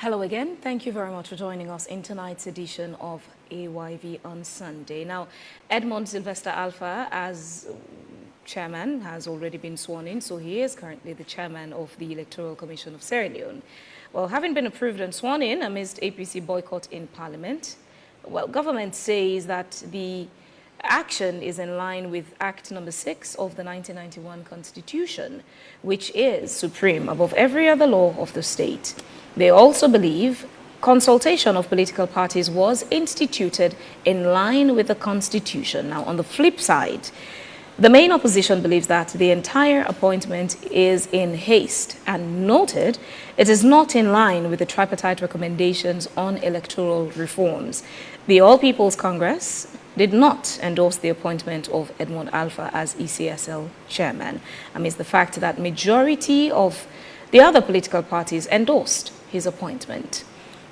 Hello again. Thank you very much for joining us in tonight's edition of AYV on Sunday. Now, Edmond Sylvester Alpha, as chairman, has already been sworn in, so he is currently the chairman of the Electoral Commission of Sierra Leone. Well, having been approved and sworn in amidst APC boycott in Parliament, well, government says that the action is in line with Act number 6 of the 1991 Constitution, which is supreme above every other law of the state. They also believe consultation of political parties was instituted in line with the Constitution. Now, on the flip side, the main opposition believes that the entire appointment is in haste and noted it is not in line with the tripartite recommendations on electoral reforms. The All People's Congress did not endorse the appointment of Edmond Alpha as ECSL chairman, amidst the fact that majority of the other political parties endorsed his appointment.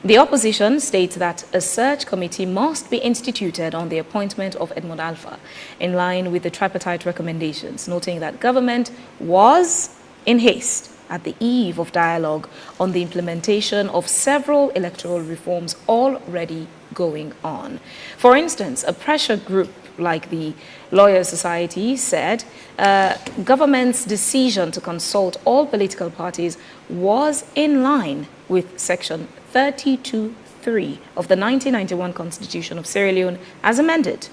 The opposition states that a search committee must be instituted on the appointment of Edmond Alpha in line with the tripartite recommendations, noting that government was in haste at the eve of dialogue on the implementation of several electoral reforms already going on. For instance, a pressure group like the Lawyers Society said government's decision to consult all political parties was in line with Section 32(3) of the 1991 Constitution of Sierra Leone as amended,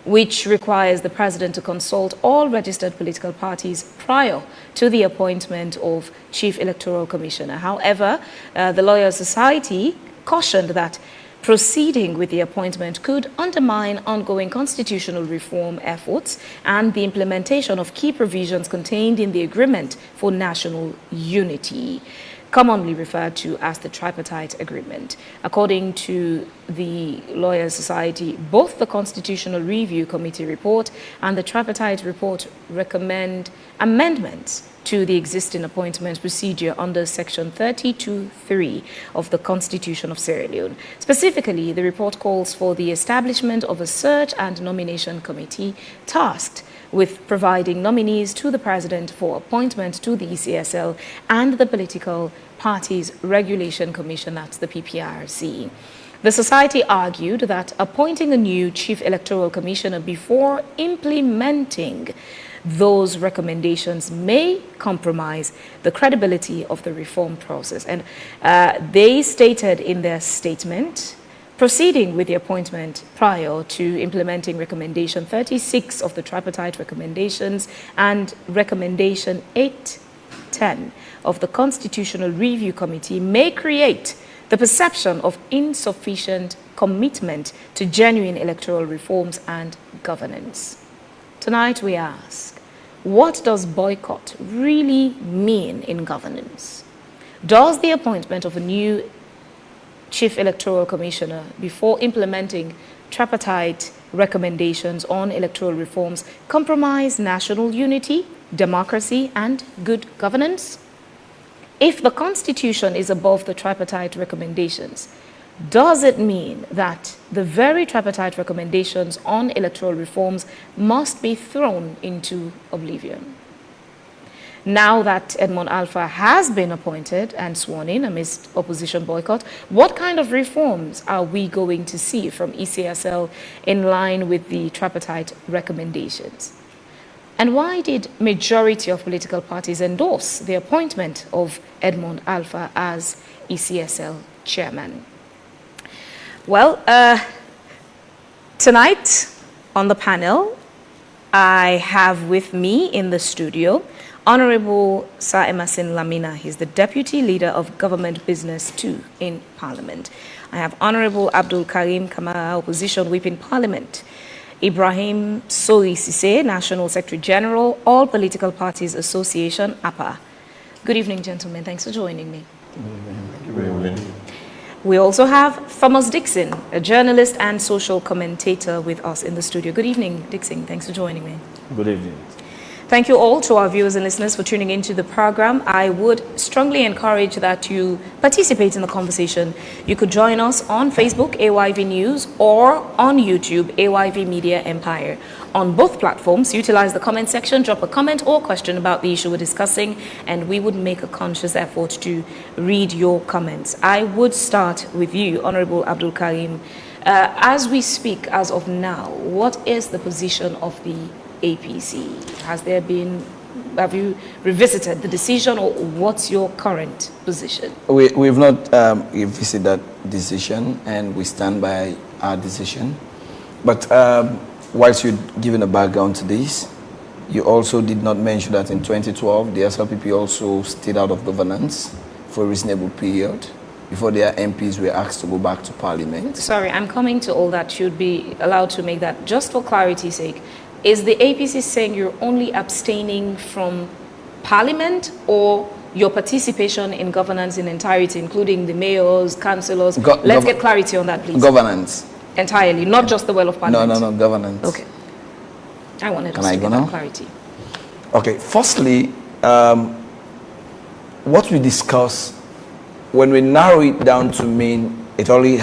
which requires the president to consult all registered political parties prior to the appointment of Chief Electoral Commissioner. However, the Lawyers Society cautioned that proceeding with the appointment could undermine ongoing constitutional reform efforts and the implementation of key provisions contained in the Agreement for National Unity, commonly referred to as the Tripartite Agreement. According to the Lawyers Society, both the Constitutional Review Committee report and the Tripartite report recommend amendments to the existing appointment procedure under Section 32(3) of the Constitution of Sierra Leone. Specifically, the report calls for the establishment of a search and nomination committee tasked with providing nominees to the president for appointment to the ECSL and the Political Parties Regulation Commission, that's the PPRC. The society argued that appointing a new chief electoral commissioner before implementing those recommendations may compromise the credibility of the reform process. And they stated in their statement, proceeding with the appointment prior to implementing Recommendation 36 of the Tripartite Recommendations and Recommendation 810 of the Constitutional Review Committee may create the perception of insufficient commitment to genuine electoral reforms and governance. Tonight we ask, what does boycott really mean in governance? Does the appointment of a new Chief Electoral Commissioner before implementing tripartite recommendations on electoral reforms compromise national unity, democracy, and good governance? If the Constitution is above the tripartite recommendations, does it mean that the very tripartite recommendations on electoral reforms must be thrown into oblivion? Now that Edmond Alpha has been appointed and sworn in amidst opposition boycott, what kind of reforms are we going to see from ECSL in line with the tripartite recommendations? And why did majority of political parties endorse the appointment of Edmond Alpha as ECSL chairman? Well, tonight on the panel, I have with me in the studio Honorable Sir Emerson Lamina. He's the Deputy Leader of Government Business 2 in Parliament. I have Honorable Abdul Karim Kamara, Opposition Whip in Parliament. Ibrahim Sori Sise, National Secretary General, All Political Parties Association, APA. Good evening, gentlemen. Thanks for joining me. Good evening. We also have Thomas Dixon, a journalist and social commentator with us in the studio. Good evening, Dixon. Thanks for joining me. Good evening. Thank you all to our viewers and listeners for tuning into the program. I would strongly encourage that you participate in the conversation. You could join us on Facebook, AYV News, or on YouTube, AYV Media Empire. On both platforms, utilize the comment section, drop a comment or question about the issue we're discussing, and we would make a conscious effort to read your comments. I would start with you, Honorable Abdul Karim. As we speak, as of now, what is the position of the APC? Have you revisited the decision, or what's your current position? We've not revisited that decision, and we stand by our decision. But whilst you're giving a background to this, you also did not mention that in 2012, the SLPP also stayed out of governance for a reasonable period before their MPs were asked to go back to Parliament. Sorry, I'm coming to all that. Should be allowed to make that. Just for clarity's sake, is the APC saying you're only abstaining from Parliament, or your participation in governance in entirety, including the mayors, councillors? Let's get clarity on that, please. Governance. Entirely, not just the well of Parliament. No, governance. Okay. I wanted to get that clarity. Okay, firstly, what we discuss, when we narrow it down to mean it only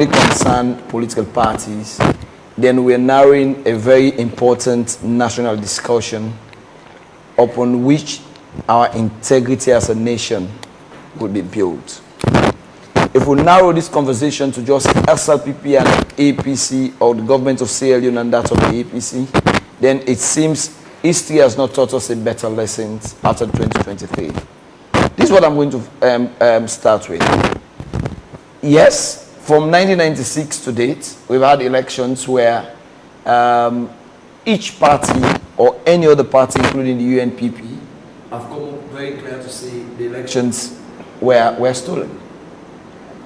concerns political parties, then we're narrowing a very important national discussion upon which our integrity as a nation would be built. If we narrow this conversation to just SLPP and APC, or the government of Sierra Leone and that of the APC, then it seems history has not taught us a better lesson after 2023. This is what I'm going to start with. Yes, from 1996 to date, we've had elections where each party or any other party, including the UNPP, have come up very clear to say the elections were stolen.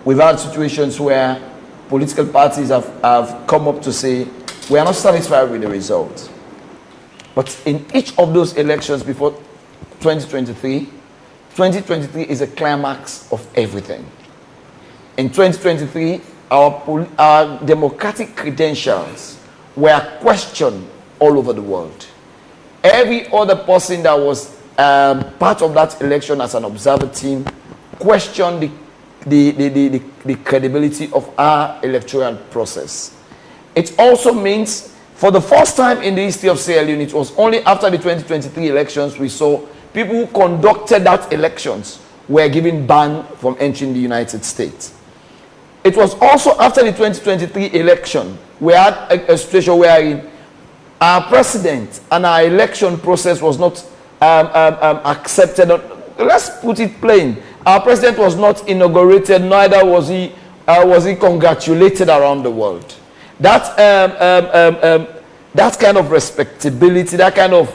We've had situations where political parties have come up to say, we are not satisfied with the results. But in each of those elections before 2023, 2023 is a climax of everything. In 2023, our democratic credentials were questioned all over the world. Every other person that was part of that election as an observer team questioned the credibility of our electoral process. It also means, for the first time in the history of Sierra Leone, it was only after the 2023 elections we saw people who conducted that elections were given ban from entering the United States. It was also after the 2023 election we had a situation wherein our president and our election process was not accepted. Let's put it plain. Our president was not inaugurated, neither was he congratulated around the world. That kind of respectability, that kind of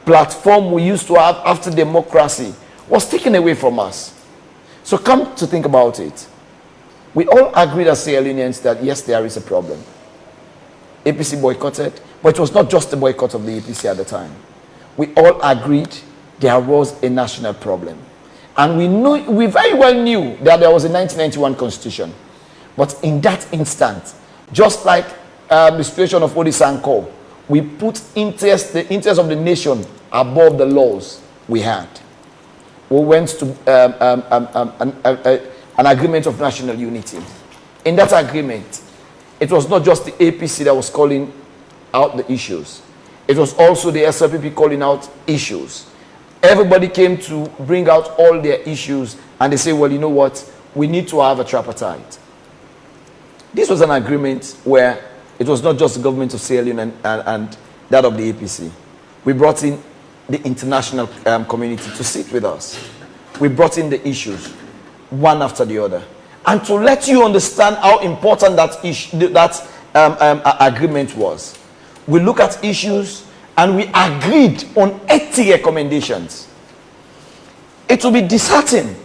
platform we used to have after democracy was taken away from us. So come to think about it. We all agreed as Sierra Leoneans that yes, there is a problem. APC boycotted, but it was not just the boycott of the APC at the time. We all agreed there was a national problem. And we very well knew that there was a 1991 constitution. But in that instant, just like the situation of Odisanko, we put the interest of the nation above the laws we had. We went to an agreement of national unity. In that agreement, it was not just the APC that was calling out the issues. It was also the SLPP calling out issues. Everybody came to bring out all their issues, and they say, well, you know what? We need to have a tripartite. This was an agreement where it was not just the government of Sierra Leone and that of the APC. We brought in the international community to sit with us. We brought in the issues, one after the other. And to let you understand how important that agreement was, we look at issues and we agreed on 80 recommendations. It will be disheartening,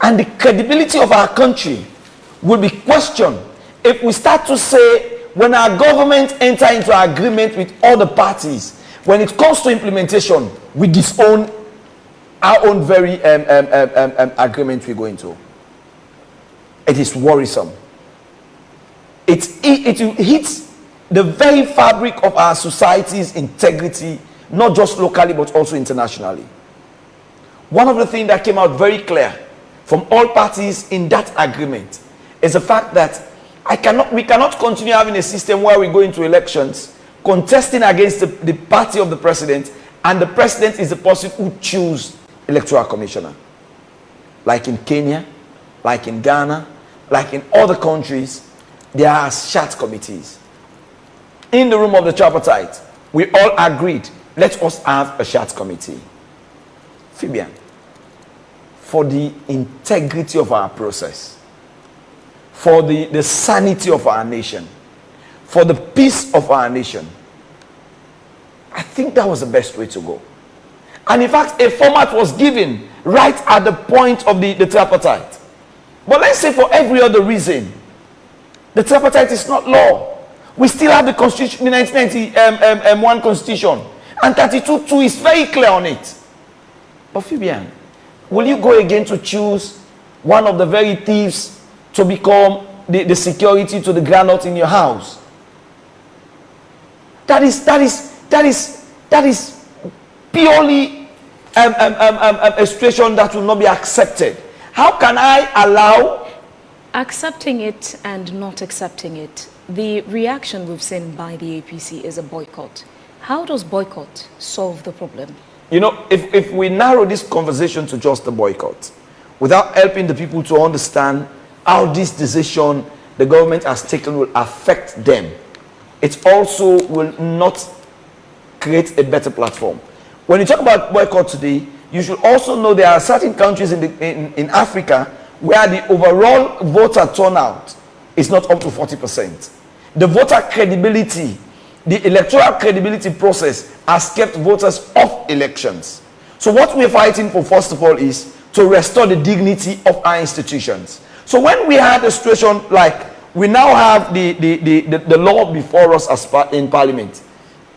and the credibility of our country will be questioned if we start to say, when our government enter into agreement with other parties, when it comes to implementation, we disown our own very agreement we go into. It is worrisome. It hits the very fabric of our society's integrity, not just locally but also internationally. One of the things that came out very clear from all parties in that agreement is the fact that we cannot continue having a system where we go into elections contesting against the party of the president, and the president is the person who chooses electoral commissioner. Like in Kenya, like in Ghana, like in other countries, there are chat committees. In the room of the tripartite, we all agreed, let us have a chat committee. Fabian, for the integrity of our process, for the sanity of our nation, for the peace of our nation, I think that was the best way to go. And in fact, a format was given right at the point of the tripartite. But let's say for every other reason, the tripartite is not law. We still have the constitution, the 1991 constitution, and 32(2) is very clear on it. But Fabian, will you go again to choose one of the very thieves to become the security to the granite in your house? That is purely a situation that will not be accepted. How can I allow accepting it and not accepting it? The reaction we've seen by the APC is a boycott. How does boycott solve the problem? You know, if we narrow this conversation to just the boycott, without helping the people to understand how this decision the government has taken will affect them, it also will not create a better platform. When you talk about boycott today, you should also know there are certain countries in Africa where the overall voter turnout is not up to 40%. The voter credibility, the electoral credibility process has kept voters off elections. So what we're fighting for, first of all, is to restore the dignity of our institutions. So when we had a situation like we now have the law before us in Parliament.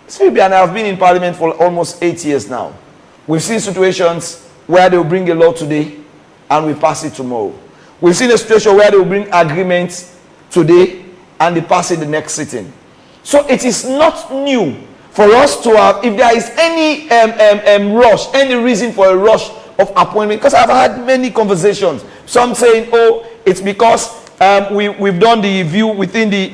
Speaking, and I've been in Parliament for almost 8 years now. We've seen situations where they will bring a law today and we pass it tomorrow. We've seen a situation where they will bring agreements today and they pass it the next sitting. So it is not new for us to have, if there is any rush, any reason for a rush of appointment, because I've had many conversations. Some saying, oh, it's because we've done the review within the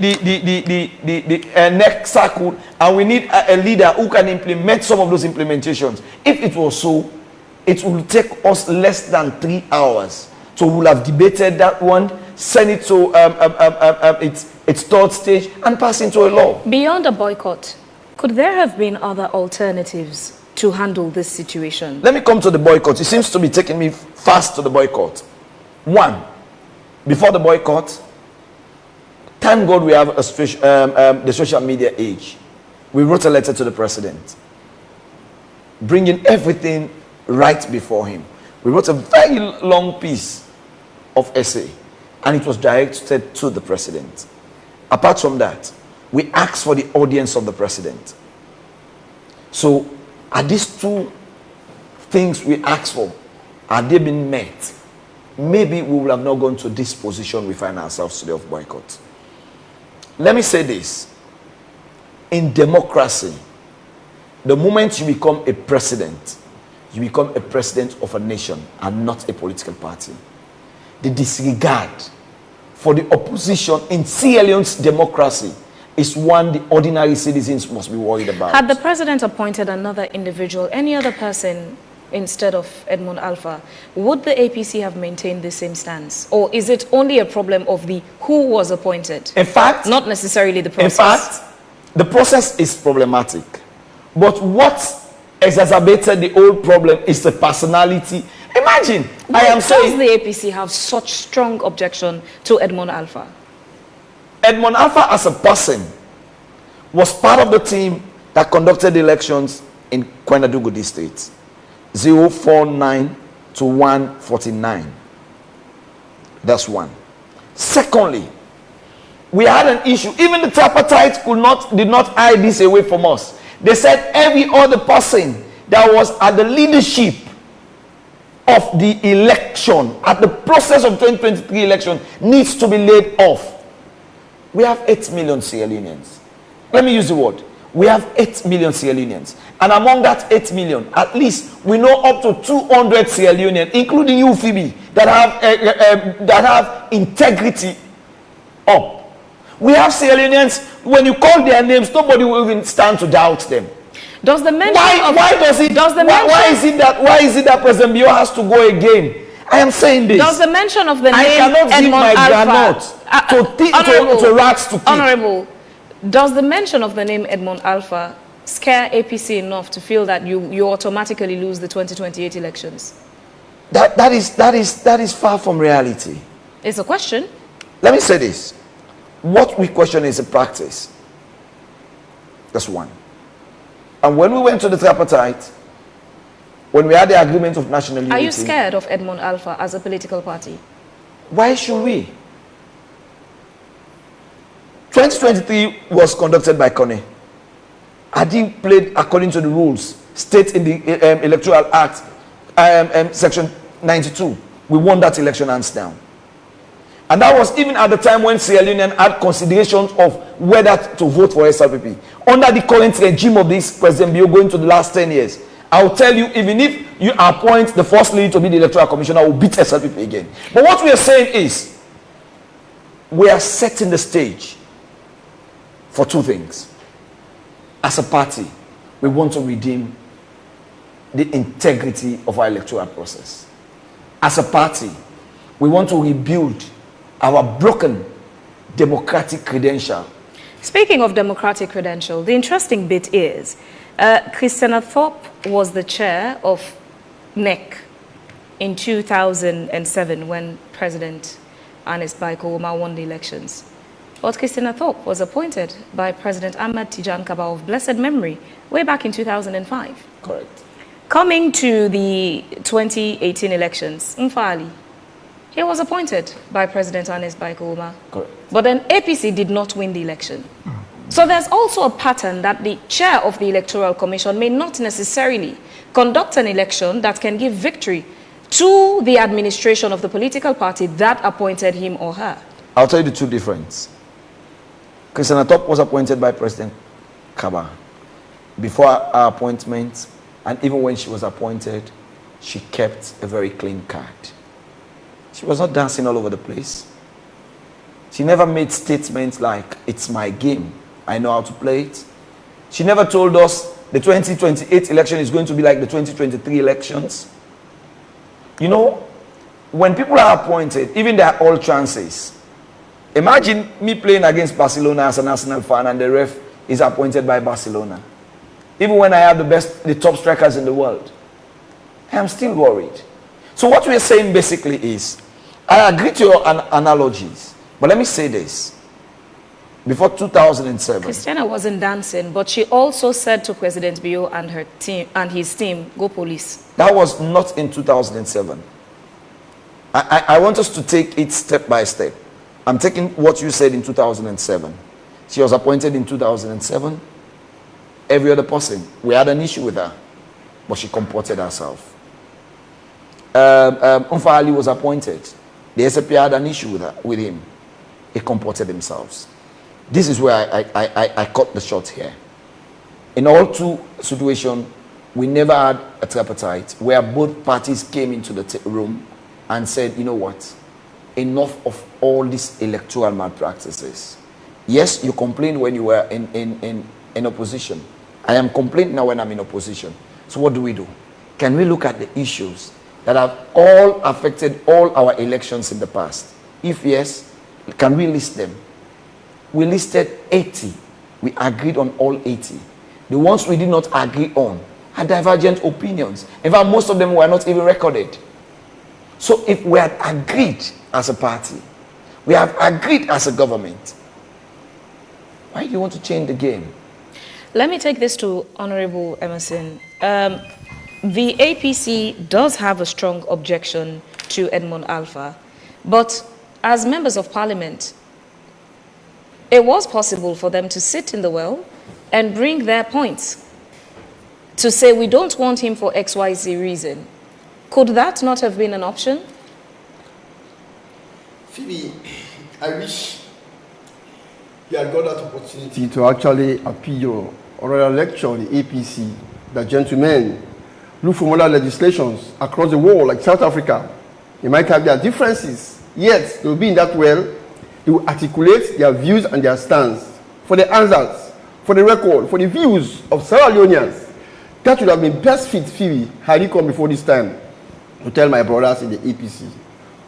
next cycle, and we need a leader who can implement some of those implementations. If it was so, it will take us less than 3 hours. So we'll have debated that one, send it to its third stage, and pass into a law. Beyond a boycott, could there have been other alternatives to handle this situation? Let me come to the boycott. It seems to be taking me fast to the boycott. One, before the boycott, thank God we have the social media age. We wrote a letter to the president, bringing everything right before him. We wrote a very long piece of essay, and it was directed to the president. Apart from that, we asked for the audience of the president. So, are these two things we asked for, are they being met? Maybe we will have not gone to this position we find ourselves today of boycott. Let me say this. In democracy, the moment you become a president, you become a president of a nation and not a political party. The disregard for the opposition in Sierra Leone's democracy is one the ordinary citizens must be worried about. Had the president appointed another individual, any other person instead of Edmond Alpha, would the APC have maintained the same stance? Or is it only a problem of the who was appointed? In fact, not necessarily the process. In fact, the process is problematic. But what exacerbated the whole problem is the personality. Imagine, I am saying, does the APC have such strong objection to Edmond Alpha? Edmond Alpha as a person was part of the team that conducted the elections in Kwenadugu district. 049 to 149. That's one. Secondly, we had an issue. Even the tripartite did not hide this away from us. They said every other person that was at the leadership of the election, at the process of 2023 election, needs to be laid off. We have 8 million Sierra Leoneans. let me use the word. We have 8 million Sierra Leoneans. And among that 8 million, at least we know up to 200 Sierra Leoneans, including you, Phoebe, that have integrity up. We have Sierra Leoneans, when you call their names, nobody will even stand to doubt them. Does the mention why is it that President Bio has to go again? I am saying this. Does the mention of the name I cannot give my granite to rats to keep. Honorable, does the mention of the name Edmond Alpha scare APC enough to feel that you automatically lose the 2028 elections? That is far from reality. It's a question. Let me say this. What we question is a practice. That's one. And when we went to the tripartite, when we had the agreement of national unity... Are you scared of Edmond Alpha as a political party? Why should we? 2023 was conducted by Kone. Adi played according to the rules, state in the Electoral Act, Section 92. We won that election hands down. And that was even at the time when Sierra Leone had considerations of whether to vote for SLPP. Under the current regime of this President Bio going to the last 10 years, I will tell you, even if you appoint the first lady to be the electoral commissioner, I will beat SLPP again. But what we are saying is, we are setting the stage for two things. As a party, we want to redeem the integrity of our electoral process. As a party, we want to rebuild our broken democratic credential. Speaking of democratic credential, the interesting bit is Christiana Thorpe was the chair of NEC in 2007 when President Ernest Bai Koroma won the elections. But Christiana Thorpe was appointed by President Ahmed Tijan Kaba of blessed memory way back in 2005. Correct. Coming to the 2018 elections, Mfali, he was appointed by President Ernest Bai Koroma. Correct. But then APC did not win the election. So there's also a pattern that the chair of the Electoral Commission may not necessarily conduct an election that can give victory to the administration of the political party that appointed him or her. I'll tell you the two differences. Christiana Thorpe was appointed by President Kaba. Before her appointment, and even when she was appointed, she kept a very clean card. She was not dancing all over the place. She never made statements like, it's my game, I know how to play it. She never told us the 2028 election is going to be like the 2023 elections. You know, when people are appointed, even there are all chances. Imagine me playing against Barcelona as an Arsenal fan and the ref is appointed by Barcelona. Even when I have the top strikers in the world, I am still worried. So what we are saying basically is, I agree to your analogies, but let me say this. Before 2007, Christiana wasn't dancing, but she also said to President Bio and her team and his team, go police. That was not in 2007. I want us to take it step by step. I'm taking what you said in 2007. She was appointed in 2007. Every other person, we had an issue with her, but she comported herself. Umfali was appointed. The SAP had an issue with him. He comported himself. This is where I cut the short here. In all two situations, we never had a tripartite where both parties came into the room and said, you know what, enough of all these electoral malpractices. Yes, you complained when you were in opposition. I am complaining now when I'm in opposition. So what do? Can we look at the issues that have all affected all our elections in the past? If yes, can we list them? We listed 80. We agreed on all 80. The ones we did not agree on had divergent opinions. In fact, most of them were not even recorded. So if we had agreed as a party, we have agreed as a government, why do you want to change the game? Let me take this to Honorable Emerson. The APC does have a strong objection to Edmond Alpha, but as members of parliament, it was possible for them to sit in the well and bring their points to say we don't want him for XYZ reason. Could that not have been an option? Phoebe, I wish he had got that opportunity to actually appeal or lecture the APC that gentlemen look for other legislations across the world, like South Africa. They might have their differences, yet they will be in that well. They will articulate their views and their stance for the answers, for the record, for the views of Sierra Leoneans. That would have been best fit Phoebe had he come before this time to tell my brothers in the APC.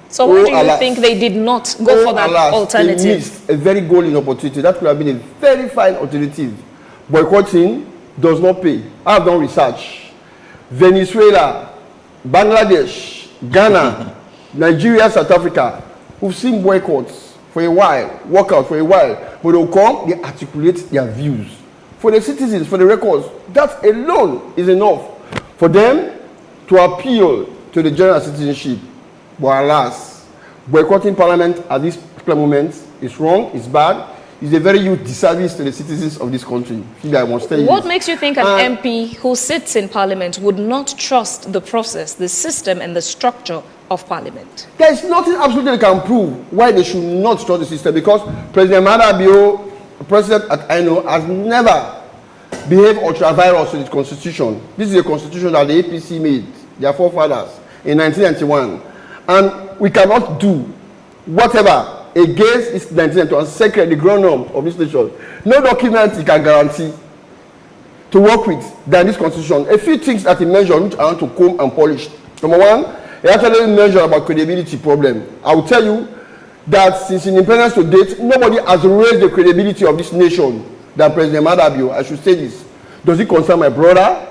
So why do you think they did not go for that alternative? They missed a very golden opportunity. That could have been a very fine alternative. Boycotting does not pay. I have done research. Venezuela, Bangladesh, Ghana, Nigeria, South Africa, we've seen boycotts for a while, walkouts for a while, but they'll come, they articulate their views. For the citizens, for the records, that alone is enough for them to appeal to the general citizenship. But alas, boycotting parliament at this particular moment is wrong, it's bad, it's a very huge disservice to the citizens of this country. I must tell you what this. makes you think an MP who sits in parliament would not trust the process, the system, and the structure of parliament? There is nothing absolutely that can prove why they should not trust the system, because President Madabio, president at INO, has never behaved ultra-virus to the constitution. This is a constitution that the APC made, their forefathers, in 1991. And we cannot do whatever against this 1991 sacred, the ground norm of this nation. No document he can guarantee to work with than this constitution. A few things that he mentioned which I want to comb and polish. Number one, he actually mentioned about credibility problem. I will tell you that since independence to date, nobody has raised the credibility of this nation than President Madabio. I should say this. Does it concern my brother?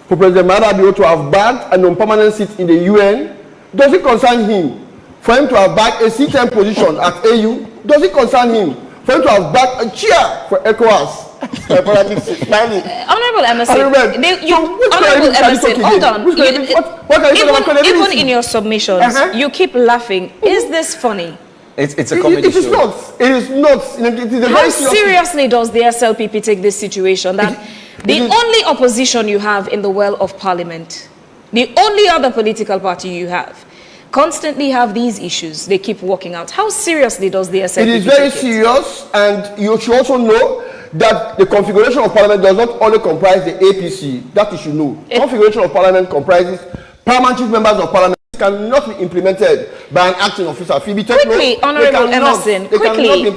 For President Madabio to have bagged a non-permanent seat in the UN, does it concern him? For him to have bagged a C10 position at AU, does it concern him? For him to have bagged a chair for ECOWAS? Honorable Emerson, hold on. Even in your submissions, you keep laughing. Is this funny? It's a comedy It is not. It is not. It is a How seriously does the SLPP take this situation? That the only opposition you have in the well of parliament, the only other political party you have, constantly have these issues. They keep working out. How seriously does the SLPP take it? It is very serious, and you should also know that the configuration of parliament does not only comprise the APC. That you should know. Configuration of parliament comprises permanent chief members of parliament. Cannot be implemented by an acting officer. Quickly, Honorable Emerson, quickly,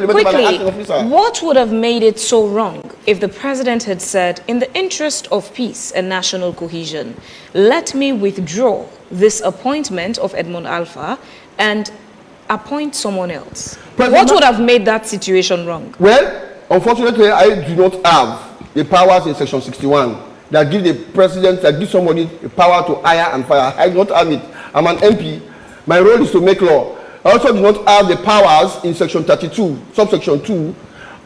what would have made it so wrong if the president had said, in the interest of peace and national cohesion, let me withdraw this appointment of Edmond Alpha and appoint someone else? What would have made that situation wrong? Well, unfortunately, I do not have the powers in Section 61 that give the president, that give somebody the power to hire and fire. I do not have it. I'm an MP. My role is to make law. I also do not have the powers in Section 32, subsection 2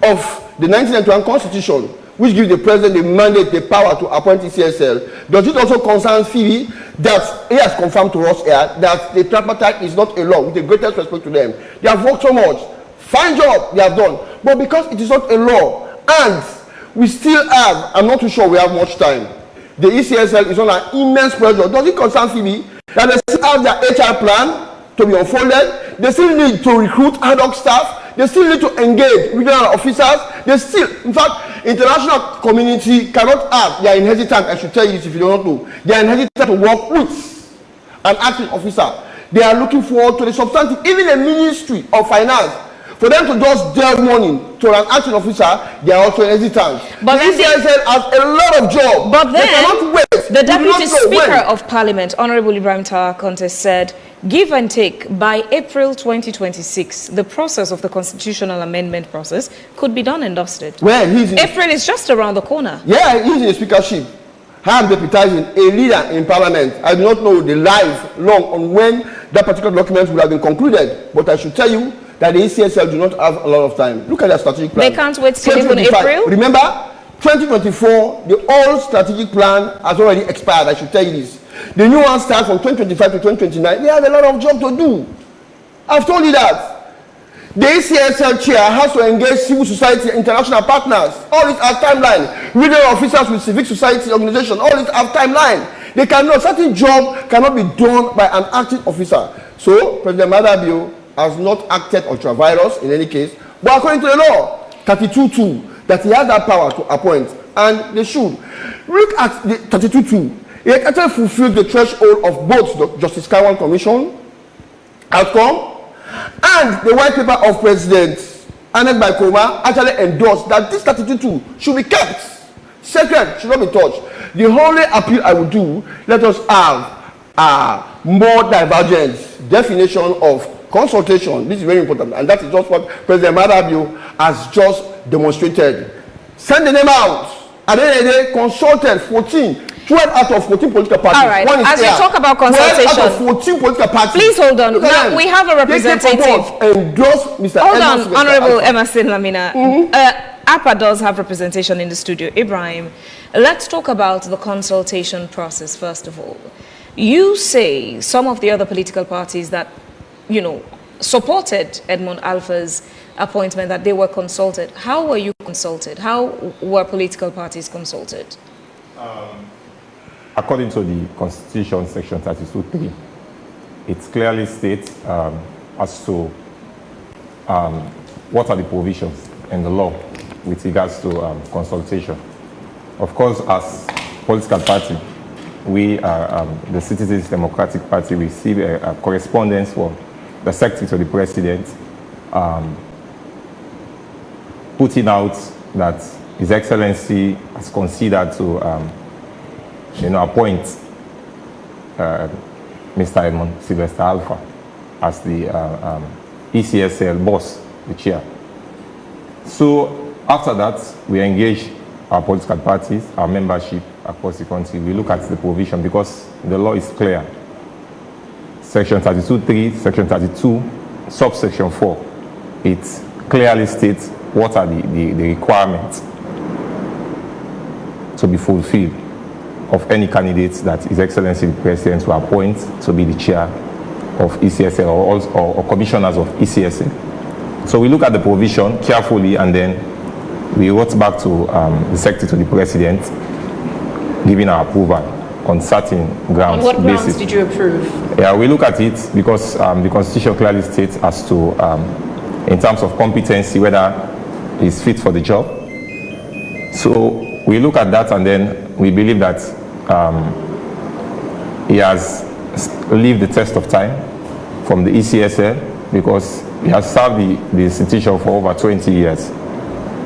of the 1991 Constitution, which gives the president the mandate, the power to appoint ECSL. Does it also concern Phoebe that he has confirmed to us here that the tripartite is not a law, with the greatest respect to them. They have worked so much. Fine job they have done. But because it is not a law, and we still have, I'm not too sure we have much time, the ECSL is under immense pressure. Does it concern Phoebe that they still have their HR plan to be unfolded? They still need to recruit ad hoc staff. They still need to engage regional officers. They still, in fact, international community cannot have, they are hesitant, I should tell you this if you don't know, they are hesitant to work with an acting officer. They are looking forward to the substantive, even the Ministry of Finance. For them to just delve money to an acting officer, they are also hesitant. But the ECSL has a lot of jobs. But then, they cannot wait. The Deputy Speaker of Parliament, Honorable Ibrahim Tawa said, give and take, by April 2026, the process of the constitutional amendment process could be done and dusted. Well, April is just around the corner. Yeah, he's in the speakership. I am deputizing a leader in Parliament. I do not know the live long on when that particular document would have been concluded, but I should tell you that the ECSL do not have a lot of time. Look at their strategic plan. They can't wait till even April? Remember, 2024, the old strategic plan has already expired. I should tell you this. The new one starts from 2025 to 2029. They have a lot of job to do. I've told you that. The ECSL chair has to engage civil society and international partners. All it have timeline. Regional officers with civic society organization. All it have timeline. They cannot, certain job cannot be done by an acting officer. So, President Madabio has not acted ultra-virus in any case, but according to the law, 32-2, that he has that power to appoint, and they should. Look at the 32-2. He actually fulfilled the threshold of both the Justice Kawan Commission outcome and the white paper of President Annette by Koma actually endorsed that this 32-2 should be kept. Second, should not be touched. The only appeal I would do, let us have more divergence definition of consultation. This is very important, and that is just what President Madabio has just demonstrated. Send the name out. At the end of the day, consulted 12 out of 14 political parties. All right, as we talk about consultation, 12 out of 14 political parties. Please hold on. Now, we have a representative. Mr. Hold on, Honorable Emerson Lamina. APA does have representation in the studio. Ibrahim, let's talk about the consultation process, first of all. You say some of the other political parties that, you know, supported Edmond Alpha's appointment, that they were consulted. How were you consulted? How were political parties consulted? According to the Constitution, Section 32(3), it clearly states as to what are the provisions in the law with regards to consultation. Of course, as political party, we are the Citizens Democratic Party, receive a correspondence from the Secretary to the President putting out that His Excellency has considered to appoint Mr. Edmond Sylvester Alpha as the ECSL boss, the chair. So after that, we engage our political parties, our membership across the country. We look at the provision because the law is clear. Section 32(3), Section 32, subsection 4, it clearly states what are the requirements to be fulfilled of any candidates that His Excellency the President will appoint to be the chair of ECSL or commissioners of ECSL. So we look at the provision carefully, and then we wrote back to the Secretary to the President, giving our approval on certain grounds. On what grounds did you approve? Yeah, we look at it because the Constitution clearly states as to, in terms of competency, whether he's fit for the job. So we look at that, and then we believe that he has lived the test of time from the ECSL because he has served the institution for over 20 years.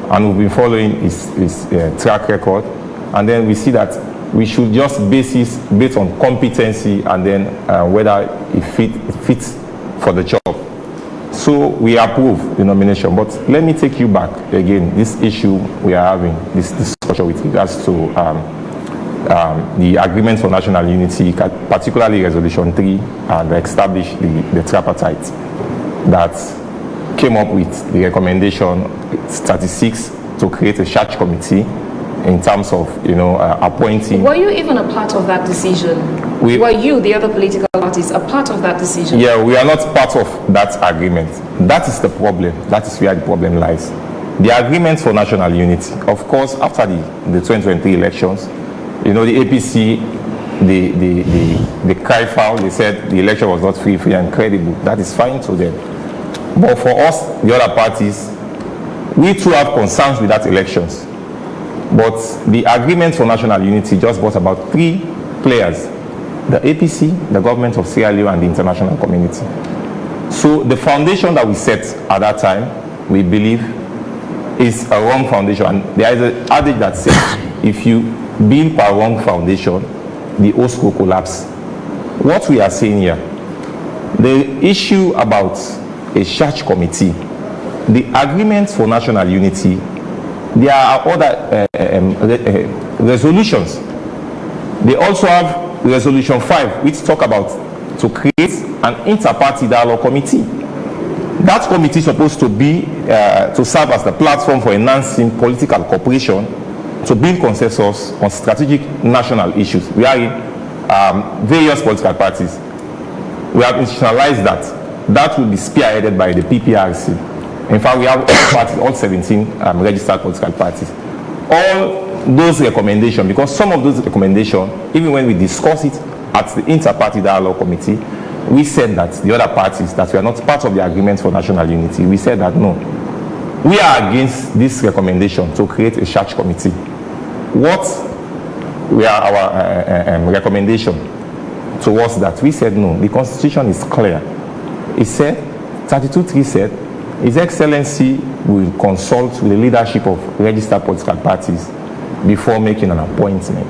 And we've been following his track record. And then we see that we should just based on competency and then whether he fits for the job. So we approve the nomination. But let me take you back again, this issue we are having, this discussion with regards to the agreement for national unity, particularly Resolution 3, that established the tripartite that came up with the recommendation 36 to create a search committee in terms of, appointing. Were you even a part of that decision? Were you, the other political parties, a part of that decision? Yeah, we are not part of that agreement. That is the problem. That is where the problem lies. The agreement for national unity, of course, after the 2023 elections, the APC, the cry foul, they said the election was not free and credible. That is fine to them. But for us, the other parties, we too have concerns with that elections. But the agreement for national unity just brought about 3 players: the APC, the government of Sierra Leone, and the international community. So the foundation that we set at that time, we believe, is a wrong foundation. And there is an adage that says, if you build a wrong foundation, the whole school collapse. What we are saying here, the issue about a search committee, the agreements for national unity, there are other resolutions. They also have Resolution 5, which talk about to create an inter-party dialogue committee. That committee is supposed to be to serve as the platform for enhancing political cooperation to build consensus on strategic national issues. We are in various political parties. We have institutionalized that will be spearheaded by the PPRC. In fact, we have all 17 registered political parties. All those recommendations, because some of those recommendations, even when we discuss it at the inter-party dialogue committee, we said that the other parties that were not part of the agreement for national unity, we said that no, we are against this recommendation to create a search committee. What were our recommendation towards that? We said no. The Constitution is clear. It said, 32.3 said, His Excellency will consult with the leadership of registered political parties before making an appointment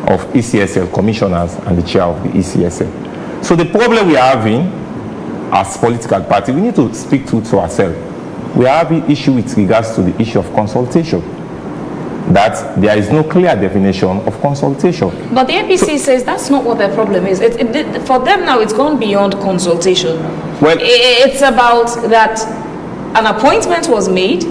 of ECSL commissioners and the chair of the ECSL. So the problem we are having as political party, we need to speak to ourselves. We are having issue with regards to the issue of consultation, that there is no clear definition of consultation. But the APC says that's not what their problem is. For them now, it's gone beyond consultation. Well, it's about that an appointment was made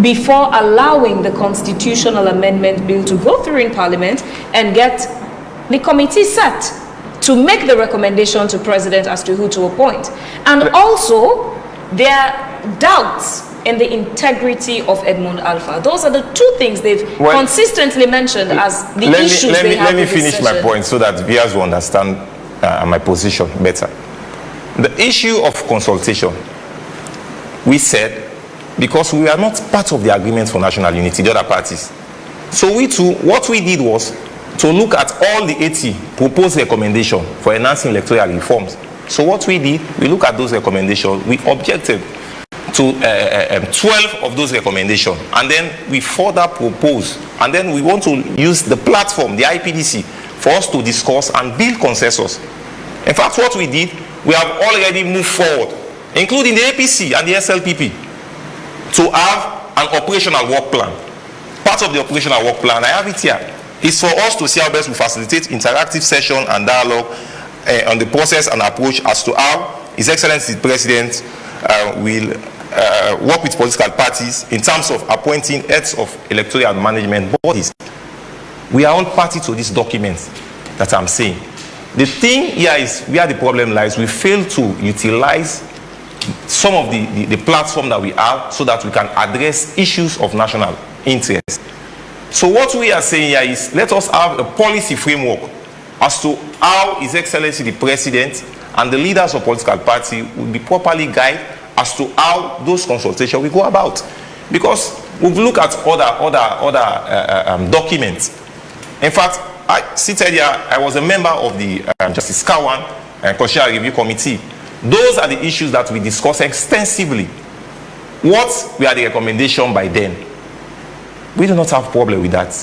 before allowing the constitutional amendment bill to go through in Parliament and get the committee set to make the recommendation to President as to who to appoint. And also, there are doubts in the integrity of Edmond Alpha. Those are the two things they've consistently mentioned as the issues they have. Let me finish my point so that viewers will understand my position better. The issue of consultation, we said, because we are not part of the agreement for national unity, the other parties. So we too, what we did was to look at all the 80 proposed recommendations for enhancing electoral reforms. So what we did, we look at those recommendations, we objected to 12 of those recommendations, and then we further propose, and then we want to use the platform, the IPDC, for us to discuss and build consensus. In fact, what we did, we have already moved forward, including the APC and the SLPP, to have an operational work plan. Part of the operational work plan, I have it here, is for us to see how best we facilitate interactive session and dialogue on the process and approach as to how His Excellency the President will work with political parties in terms of appointing heads of electoral management bodies. We are all party to this document that I'm saying. The thing here is where the problem lies. We fail to utilize some of the platform that we have so that we can address issues of national interest. So what we are saying here is, let us have a policy framework as to how His Excellency the President and the leaders of political party will be properly guided as to how those consultations will go about. Because we've looked at other documents. In fact, I seated here, I was a member of the Justice Kawan Constitutional Review Committee. Those are the issues that we discussed extensively. What were the recommendations by then? We do not have a problem with that.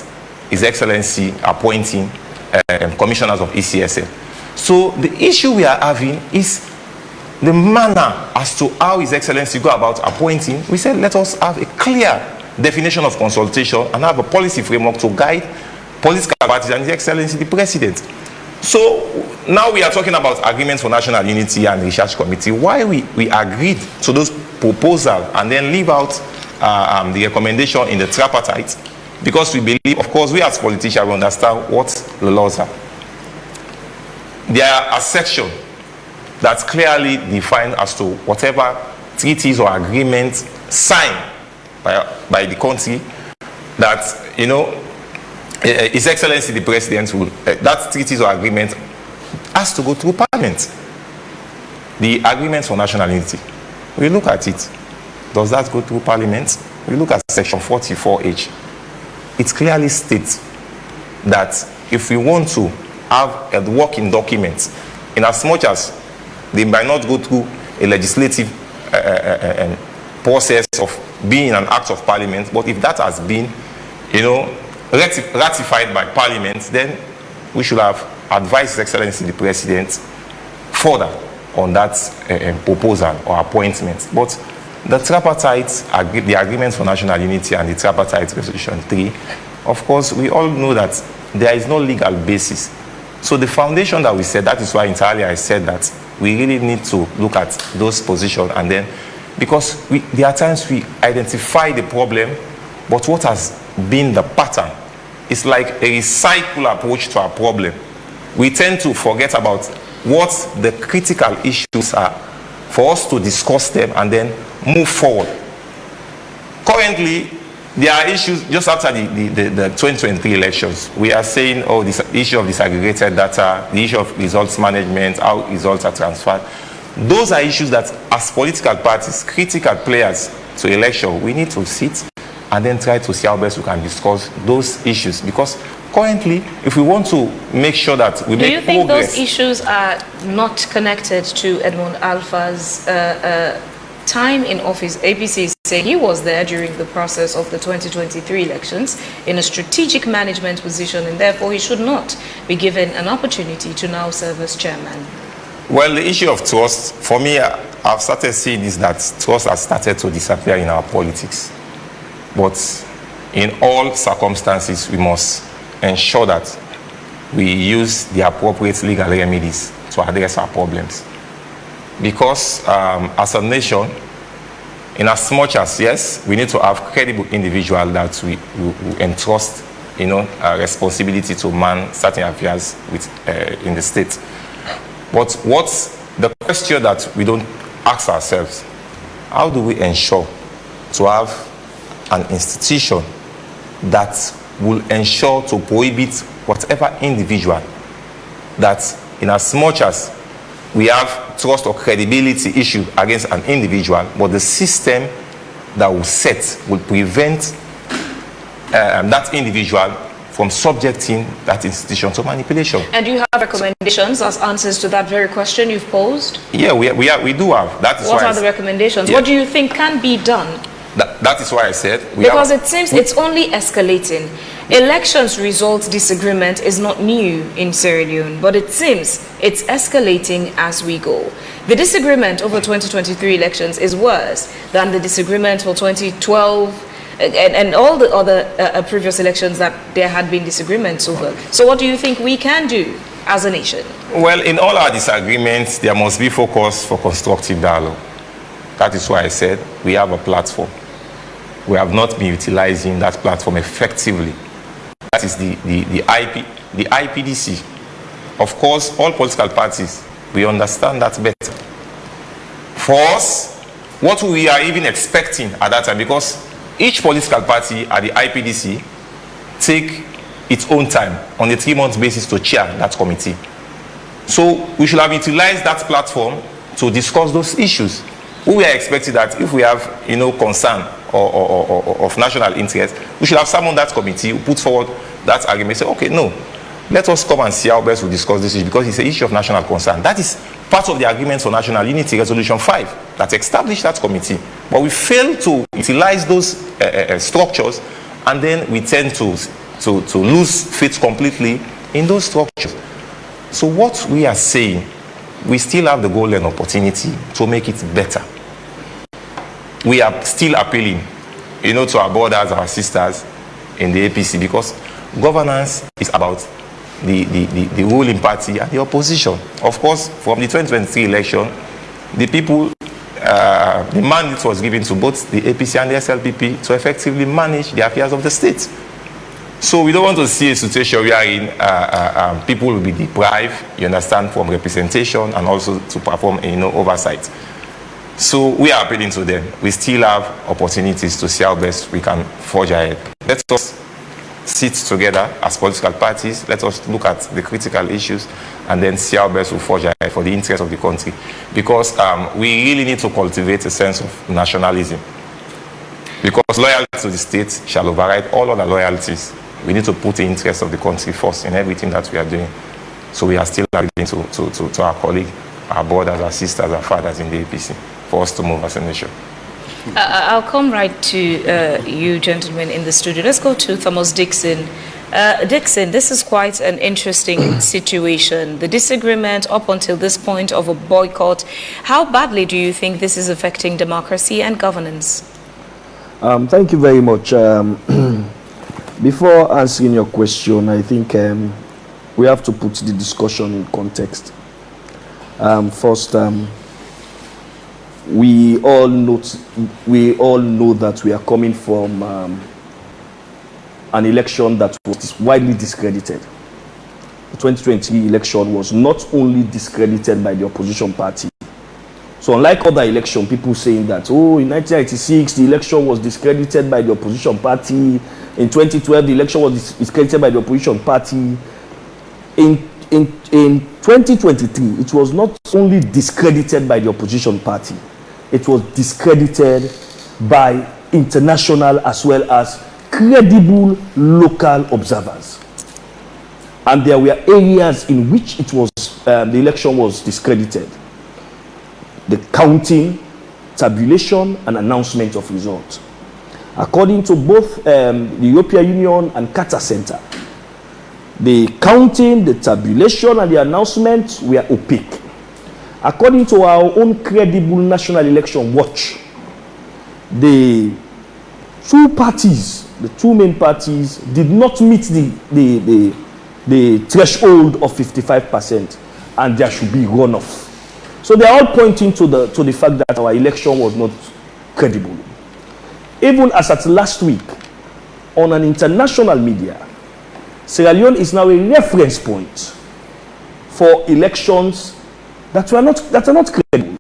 His Excellency appointing commissioners of ECSL. So the issue we are having is the manner as to how His Excellency go about appointing. We said let us have a clear definition of consultation and have a policy framework to guide political parties and His Excellency the President. So now we are talking about agreements for national unity and research committee. Why we agreed to those proposals and then leave out the recommendation in the tripartite? Because we believe, of course, we as politicians we understand what the laws are. There are a section that's clearly defined as to whatever treaties or agreements signed by the country that, you know, His Excellency the President will, that treaties or agreement has to go through Parliament. The agreements for national unity, we look at it. Does that go through Parliament? We look at section 44H. It clearly states that if we want to have a working document, in as much as they might not go through a legislative process of being an act of Parliament, but if that has been, you know, ratified by Parliament, then we should have advised His Excellency the President further on that proposal or appointment. But the tripartite, the agreements for national unity and the tripartite resolution 3, of course, we all know that there is no legal basis. So the foundation that we said, that is why entirely I said that we really need to look at those positions, and then, because there are times we identify the problem, but what has been the pattern is like a recycle approach to our problem. We tend to forget about what the critical issues are for us to discuss them and then move forward. Currently, there are issues just after the 2023 elections. We are saying, oh, this issue of disaggregated data, the issue of results management, how results are transferred. Those are issues that, as political parties, critical players to election, we need to sit and then try to see how best we can discuss those issues. Because currently, if we want to make sure that we make progress... Do you think those issues are not connected to Edmond Alpha's time in office? APC say he was there during the process of the 2023 elections in a strategic management position, and therefore he should not be given an opportunity to now serve as chairman. Well, the issue of trust, for me, I've started seeing is that trust has started to disappear in our politics. But in all circumstances, we must ensure that we use the appropriate legal remedies to address our problems. Because as a nation, in as much as, yes, we need to have credible individuals that we entrust, responsibility to man certain affairs in the state. But what's the question that we don't ask ourselves? How do we ensure to have an institution that will ensure to prohibit whatever individual that, in as much as we have trust or credibility issue against an individual, but the system that will set will prevent that individual from subjecting that institution to manipulation. And do you have recommendations as answers to that very question you've posed? Yeah, we do have. That is what are the recommendations? Yeah. What do you think can be done? That is why I said... Because it seems it's only escalating. Elections results disagreement is not new in Sierra Leone, but it seems it's escalating as we go. The disagreement over 2023 elections is worse than the disagreement for 2012 and all the other previous elections that there had been disagreements over. So what do you think we can do as a nation? Well, in all our disagreements, there must be focus for constructive dialogue. That is why I said we have a platform. We have not been utilizing that platform effectively. That is the IPDC. Of course, all political parties, we understand that better. For us, what we are even expecting at that time, because each political party at the IPDC take its own time on a 3-month basis to chair that committee. So we should have utilized that platform to discuss those issues. We are expecting that if we have, concern or of national interest, we should have someone on that committee who put forward that argument, say, okay, no, let us come and see how best we discuss this issue, because it's an issue of national concern. That is part of the agreement for national unity, Resolution 5, that established that committee. But we fail to utilize those structures, and then we tend to lose faith completely in those structures. So what we are saying, we still have the golden opportunity to make it better. We are still appealing, to our brothers, our sisters in the APC, because governance is about the ruling party and the opposition. Of course, from the 2023 election, the people, the mandate was given to both the APC and the SLPP to effectively manage the affairs of the state. So we don't want to see a situation wherein people will be deprived, you understand, from representation and also to perform, oversight. So we are appealing to them. We still have opportunities to see how best we can forge ahead. Let us sit together as political parties. Let us look at the critical issues and then see how best we forge ahead for the interest of the country. Because we really need to cultivate a sense of nationalism. Because loyalty to the state shall override all other loyalties. We need to put the interest of the country first in everything that we are doing. So we are still appealing to our colleagues, our brothers, our sisters, our fathers in the APC for us to move as a nation. I'll come right to you gentlemen in the studio. Let's go to Thomas Dixon. Dixon, this is quite an interesting situation. The disagreement up until this point of a boycott. How badly do you think this is affecting democracy and governance? Thank you very much. Before answering your question, I think we have to put the discussion in context. First, we all know that we are coming from an election that was widely discredited. The 2020 election was not only discredited by the opposition party. So unlike other elections, people saying that, oh, in 1996, the election was discredited by the opposition party. In 2012, the election was discredited by the opposition party. In in 2023, it was not only discredited by the opposition party, it was discredited by international as well as credible local observers. And there were areas in which it was the election was discredited. The counting, tabulation, and announcement of results. According to both the European Union and Qatar Center, the counting, the tabulation, and the announcement were opaque. According to our own credible National Election Watch, the two parties, the two main parties, did not meet the threshold of 55%, and there should be runoff. So they are all pointing to the fact that our election was not credible. Even as at last week, on an international media, Sierra Leone is now a reference point for elections that are not credible.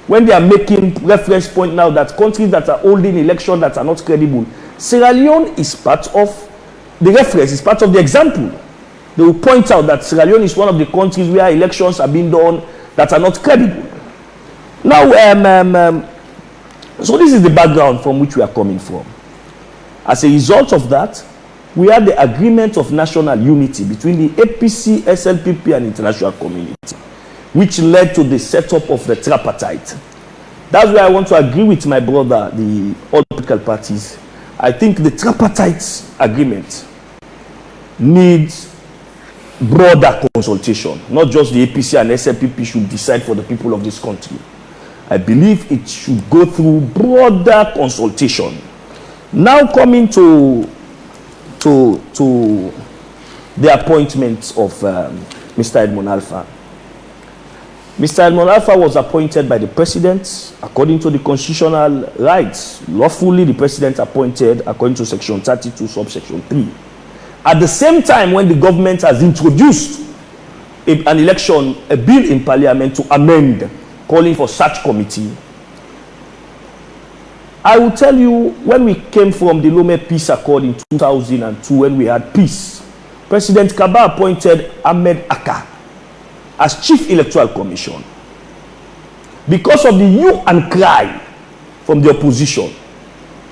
When they are making reference point now that countries that are holding elections that are not credible, Sierra Leone is part of the reference, is part of the example. They will point out that Sierra Leone is one of the countries where elections are being done that are not credible. Now, so this is the background from which we are coming from. As a result of that, we had the agreement of national unity between the APC, SLPP, and international community, which led to the setup of the tripartite. That's why I want to agree with my brother, the all political parties. I think the tripartite agreement needs broader consultation. Not just the APC and SLPP should decide for the people of this country. I believe it should go through broader consultation. Now coming to the appointment of Mr. Edmond Alpha. Mr. Edmond Alpha was appointed by the president according to the constitutional rights. Lawfully, the president appointed according to section 32, subsection 3. At the same time, when the government has introduced an election, a bill in parliament to amend, calling for such committee, I will tell you, when we came from the Lome Peace Accord in 2002, when we had peace, President Kaba appointed Ahmed AKK as Chief Electoral Commission. Because of the hue and cry from the opposition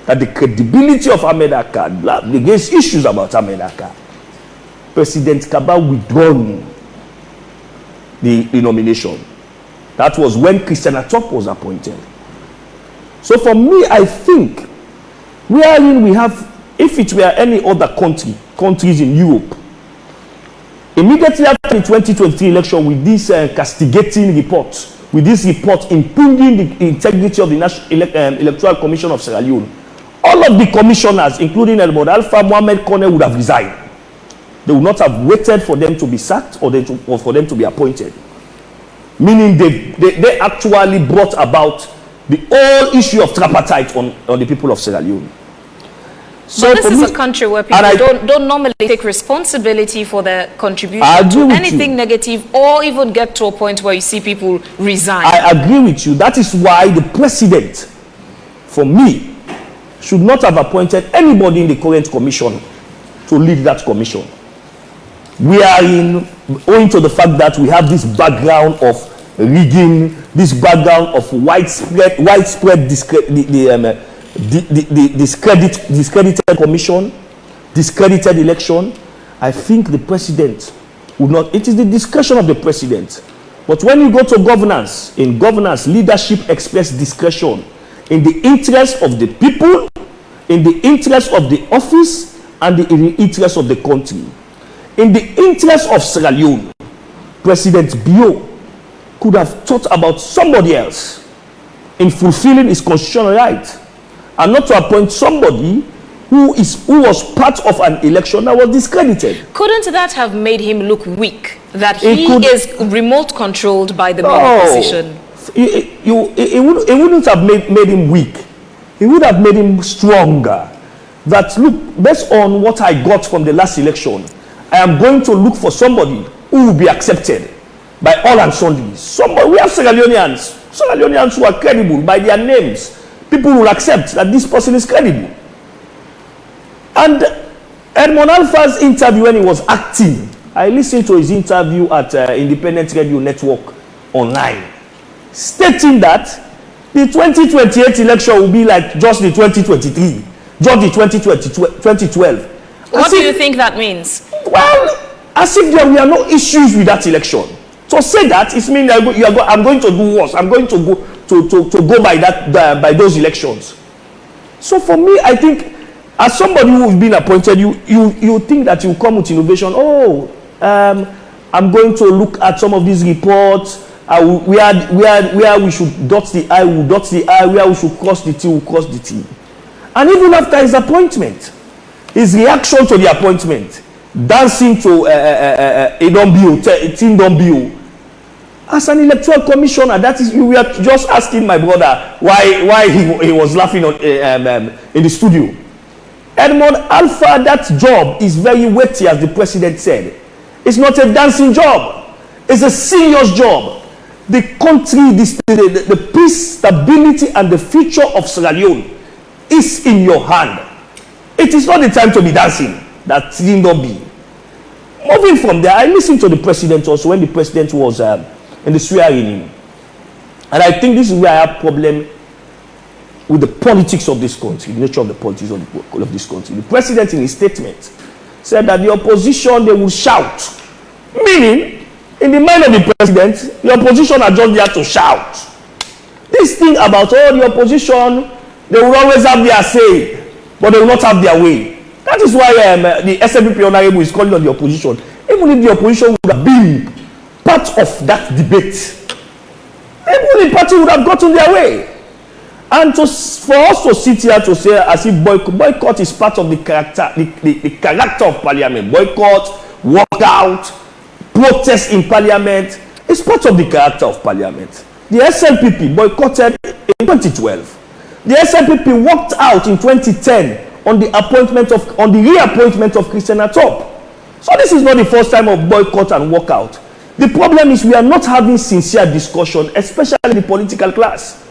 that the credibility of Ahmed AKK, against issues about Ahmed AKK, President Kaba withdrawn the nomination. That was when Christian Atop was appointed. So for me, I think wherein we have, if it were any other countries in Europe, immediately after the 2023 election, with this castigating report, with this report impugning the integrity of the National Electoral Commission of Sierra Leone, all of the commissioners, including Edmond Alpha, Mohamed Kone, would have resigned. They would not have waited for them to be sacked or for them to be appointed. Meaning they actually brought about the whole issue of tripartite on the people of Sierra Leone. So but this is a country where people don't normally take responsibility for their contribution to anything negative, or even get to a point where you see people resign. I agree with you. That is why the president, for me, should not have appointed anybody in the current commission to lead that commission. We are owing to the fact that we have this background of rigging, this background of widespread discredited commission, discredited election. I think the president would not, it is the discretion of the president. But when you go to governance, in governance, leadership express discretion in the interest of the people, in the interest of the office, and in the interest of the country. In the interest of Sierra Leone, President Bio could have thought about somebody else in fulfilling his constitutional right, and not to appoint somebody who was part of an election that was discredited. Couldn't that have made him look weak? That he is remote controlled by the main opposition? It wouldn't have made him weak. It would have made him stronger. That, look, based on what I got from the last election, I am going to look for somebody who will be accepted by all and sundry. Somebody, we have Sierra Leoneans who are credible by their names. People will accept that this person is credible. And Edmond Alpha's interview when he was acting I listened to his interview at Independent Radio Network online, stating that the 2028 election will be like just the 2023, just the 2012. What do you think that means? Well, as if there were no issues with that election. To say that, it means I'm going to do worse. I'm going to go by that by those elections. So for me, I think, as somebody who has been appointed, you think that you come with innovation. Oh, I'm going to look at some of these reports. Where we should dot the I, we'll dot the I. Where we should cross the T, we'll cross the T. And even after his appointment, his reaction to the appointment, dancing to Team Dombio, as an electoral commissioner, that is, we are just asking my brother why he was laughing in the studio. Edmond Alpha, that job is very weighty, as the president said. It's not a dancing job. It's a serious job. The country, the peace, stability, and the future of Sierra Leone is in your hand. It is not the time to be dancing. That need not be. Moving from there, I listened to the president also when the president was in the swearing-in. And I think this is where I have problem with the politics of this country, the nature of the politics of this country. The president, in his statement, said that the opposition, they will shout. Meaning, in the mind of the president, the opposition are just there to shout. This thing about, the opposition, they will always have their say, but they will not have their way. That is why the SNPP Honorable is calling on the opposition. Even if the opposition would have been part of that debate, even the party would have gotten their way. And for us to sit here to say as if boycott is part of the character of parliament, boycott, walkout, protest in parliament, is part of the character of parliament. The SNPP boycotted in 2012. The SNPP walked out in 2010 on the reappointment of Christian Atop. So this is not the first time of boycott and walkout. The problem is we are not having sincere discussion, especially the political class.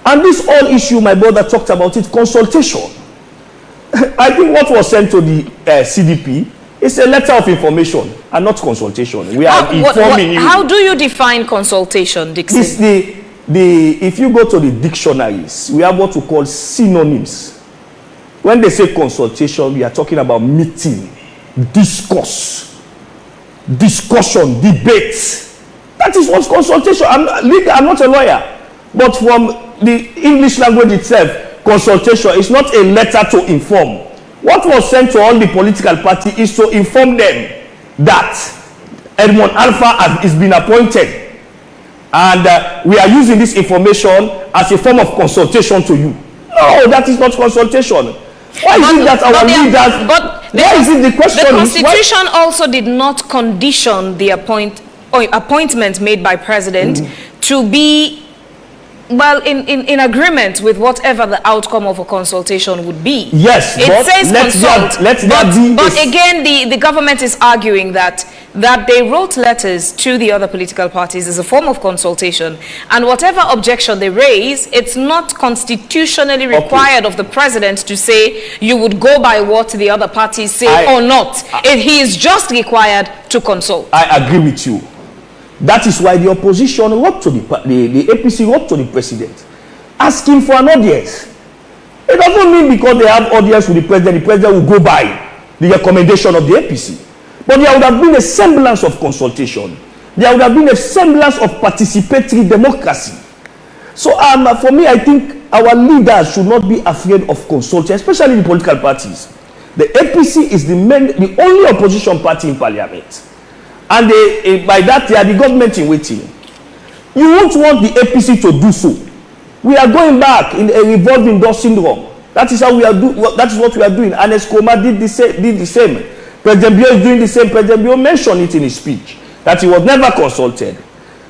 And this whole issue, my brother talked about it, consultation. I think what was sent to the CDP is a letter of information and not consultation. We are informing you. How do you define consultation, Dixon? If you go to the dictionaries, we have what we call synonyms. When they say consultation, we are talking about meeting, discourse, discussion, debate. That is what's consultation. I'm not a lawyer. But from the English language itself, consultation is not a letter to inform. What was sent to all the political parties is to inform them that Edmond Alpha has been appointed. And we are using this information as a form of consultation to you. No, that is not consultation. Why is it that our leaders... Why is it the question? The Constitution also did not condition the appointment made by President to be, well, in agreement with whatever the outcome of a consultation would be. Yes, it says consult. But again, the government is arguing that they wrote letters to the other political parties as a form of consultation, and whatever objection they raise, it's not constitutionally required of the president to say you would go by what the other parties say or not. He is just required to consult. I agree with you. That is why the opposition wrote to the APC wrote to the president, asking for an audience. It doesn't mean because they have audience with the president will go by the recommendation of the APC. But there would have been a semblance of consultation. There would have been a semblance of participatory democracy. So for me, I think our leaders should not be afraid of consulting, especially the political parties. The APC is the only opposition party in parliament. And by that, they are the government in waiting. You won't want the APC to do so. We are going back in a revolving door syndrome. That is how we are that is what we are doing. And Escoma did the same. President Bio is doing the same. President Bio mentioned it in his speech that he was never consulted.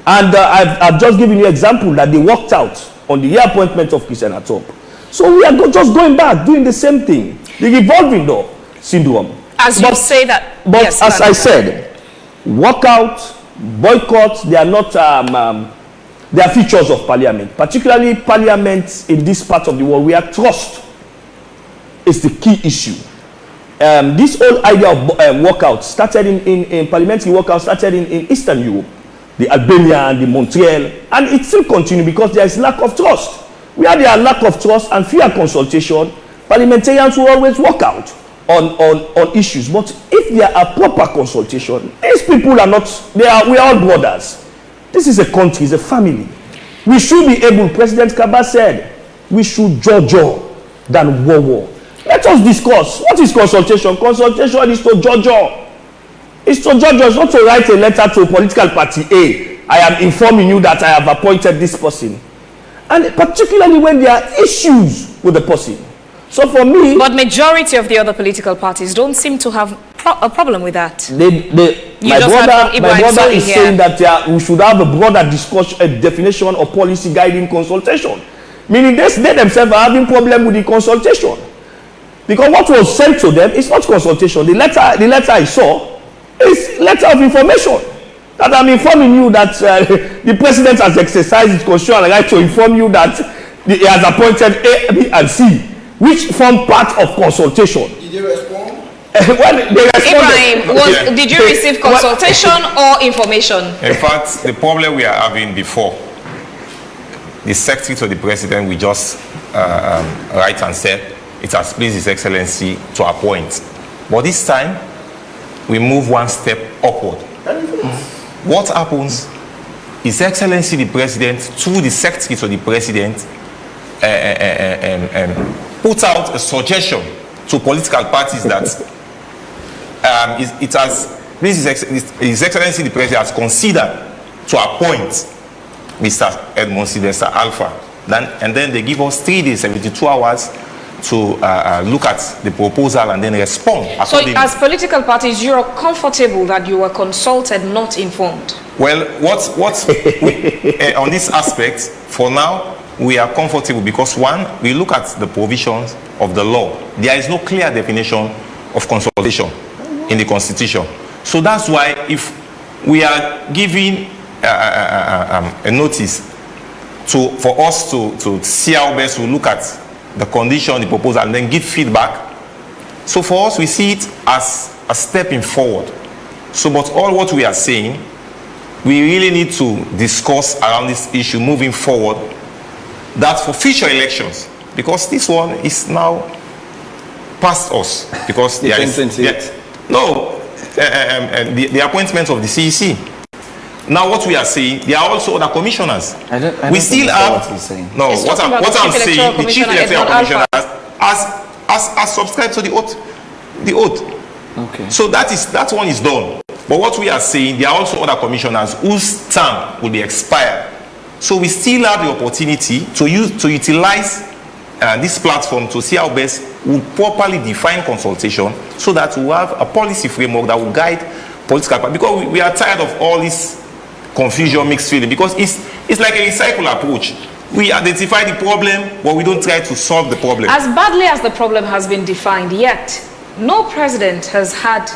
And I've just given you an example that they walked out on the appointment of Christian Atop. So we are just going back, doing the same thing. The revolving door syndrome. As you say that. But yes, as I said, walkout, boycott, they are not, they are features of parliament. Particularly parliament in this part of the world where trust is the key issue. This whole idea of walkout started in parliamentary walkout started in Eastern Europe, the Albania and the Montreal, and it still continues because there is lack of trust. Where there are lack of trust and fewer consultation, parliamentarians will always walk out on issues. But if there are proper consultation, these people are not, we are all brothers. This is a country, it's a family. We should be able, President Kaba said, we should jojo than war. Let us discuss. What is consultation? Consultation is to jojo. It's to jojo. It's not to write a letter to a political party A. I am informing you that I have appointed this person. And particularly when there are issues with the person. So for me... But majority of the other political parties don't seem to have a problem with that. My brother is saying that we should have a broader discussion, a definition of policy guiding consultation. Meaning they themselves are having problem with the consultation. Because what was sent to them is not consultation. The letter I saw is letter of information. That I'm informing you that the president has exercised his constitutional right to inform you that he has appointed A, B, and C, which form part of consultation. Did they respond? When they responded, Ibrahim, did you receive consultation or information? In fact, the problem we are having before, the secretary to the president, we just write and say, it has pleased His Excellency to appoint. But this time, we move one step upward. What happens? His Excellency the President, through the Secretary to the President, put out a suggestion to political parties that it has, His Excellency the President has considered to appoint Mr. Edmond Sylvester Alpha. And then they give us 3 days, 72 hours to look at the proposal and then respond. So as political parties, you are comfortable that you were consulted, not informed? Well, on this aspect, for now, we are comfortable because one, we look at the provisions of the law. There is no clear definition of consultation in the Constitution. So that's why if we are giving a notice for us to see how best we look at the condition, the proposal, and then give feedback. So for us, we see it as a stepping forward. So, but all what we are saying, we really need to discuss around this issue moving forward, that for future elections, because this one is now past us, because there is the appointment of the CEC. Now what we are saying, there are also other commissioners. We still have no. What I'm saying, the chief electoral commissioner has subscribed to the oath. Okay. So that one is done. But what we are saying, there are also other commissioners whose term will be expired. So we still have the opportunity to utilize this platform to see how best we properly define consultation, so that we have a policy framework that will guide political parties. Because we are tired of all this confusion, mixed feeling, because it's like a recycle approach. We identify the problem, but we don't try to solve the problem. As badly as the problem has been defined, yet no president has had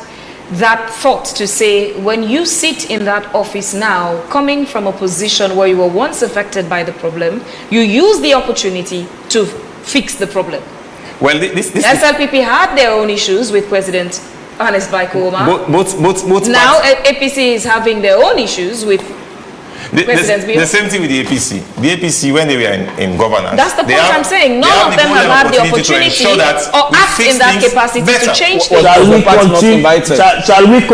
that thought to say, when you sit in that office now, coming from a position where you were once affected by the problem, you use the opportunity to fix the problem. Well, this SLPP had their own issues with President Ernest Bai Koroma. Now APC is having their own issues with the same thing with the APC. The APC, when they were in governance, that's the point I'm saying. None of them have had the opportunity or act in that capacity to change things. Shall we continue? Shall we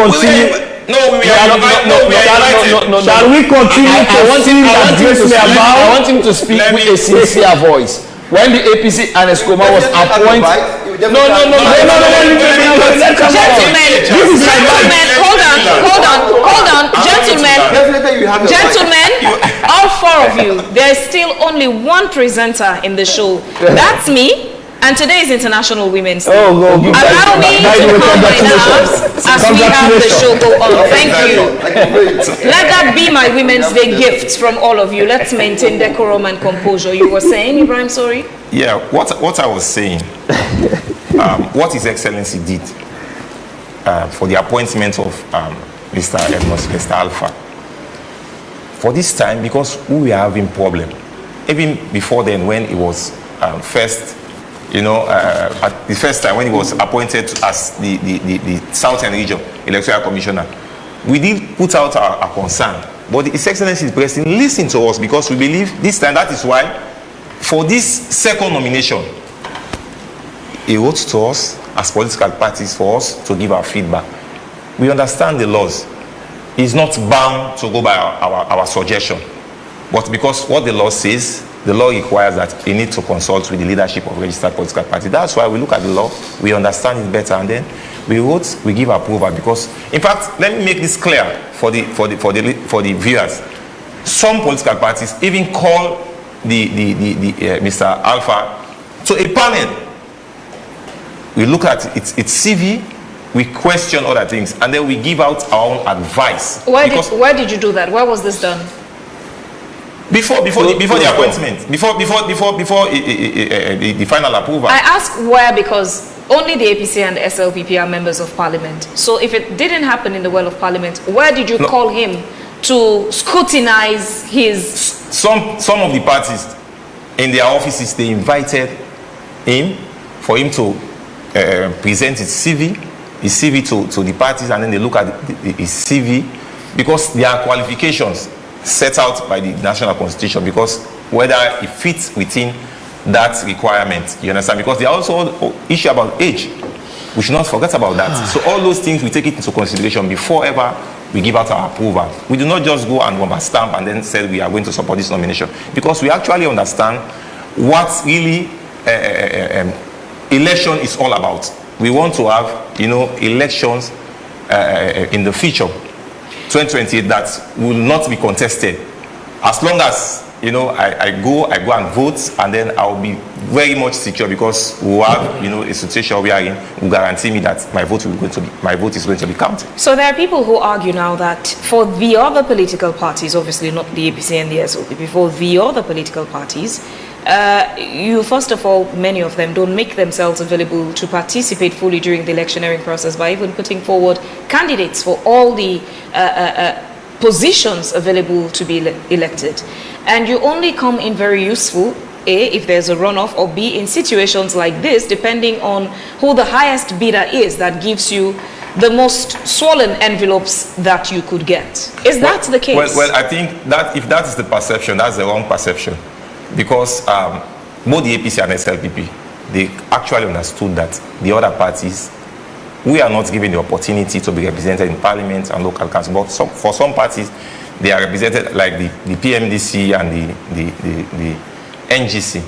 continue to see that Grace may abound? I want him to speak with a sincere voice. When the APC and Escoma was appointed, Gentlemen, hold on, gentlemen, all 4 of you, there's still only one presenter in the show. That's me. And today is International Women's Day. Allow me to calm my nerves as we have the show go on. Thank you. Let that be my Women's Day gift from all of you. Let's maintain decorum and composure. You were saying, Ibrahim, sorry? Yeah, what I was saying, what His Excellency did for the appointment of Mr. Edmond Sylvester Alpha. For this time, because we were having problem, even before then when it was first you know, at the first time when he was appointed as the Southern Region Electoral Commissioner, we did put out our concern. But His Excellency the President listened to us, because we believe this time, that is why, for this second nomination, he wrote to us as political parties for us to give our feedback. We understand the laws. He's not bound to go by our suggestion. But because what the law says, the law requires that he needs to consult with the leadership of registered political party. That's why we look at the law, we understand it better, and then we wrote, we give approval. Because, in fact, let me make this clear for the viewers. Some political parties even call Mr. Alpha to a panel. We look at its CV, we question other things, and then we give out our own advice. Where did you do that? Where was this done? Before the appointment, before the final approval. I ask where, because only the APC and the SLPP are members of Parliament. So if it didn't happen in the well of Parliament, where did you call him to scrutinize his... Some of the parties in their offices, they invited him for him to present his CV to the parties, and then they look at his CV, because there are qualifications set out by the national constitution, because whether it fits within that requirement, you understand? Because there are also issue about age. We should not forget about that. So all those things we take it into consideration before ever we give out our approval. We do not just go and rubber stamp and then say we are going to support this nomination, because we actually understand what really election is all about. We want to have, you know, elections in the future, 2028, that will not be contested. As long as, you know, I go and vote, and then I'll be very much secure, because we will have, you know, a situation we are in will guarantee me that my vote is going to be counted. So there are people who argue now that for the other political parties, obviously not the APC and the SLPP, for the other political parties, you, first of all, many of them don't make themselves available to participate fully during the electioneering process by even putting forward candidates for all the positions available to be elected. And you only come in very useful, A, if there's a runoff, or B, in situations like this, depending on who the highest bidder is, that gives you the most swollen envelopes that you could get. Is that the case? Well, I think that if that is the perception, that's the wrong perception. Because both the APC and SLPP, they actually understood that the other parties, we are not given the opportunity to be represented in Parliament and local council. But for some parties, they are represented, like the PMDC and the NGC.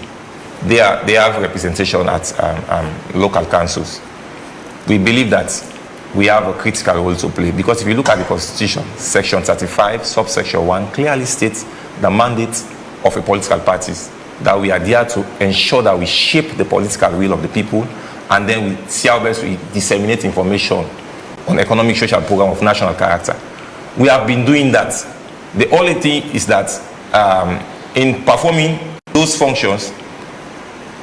They have representation at local councils. We believe that we have a critical role to play, because if you look at the Constitution, Section 35, subsection 1, clearly states the mandate of a political parties, that we are there to ensure that we shape the political will of the people, and then we see how best we disseminate information on economic social program of national character. We have been doing that. The only thing is that in performing those functions,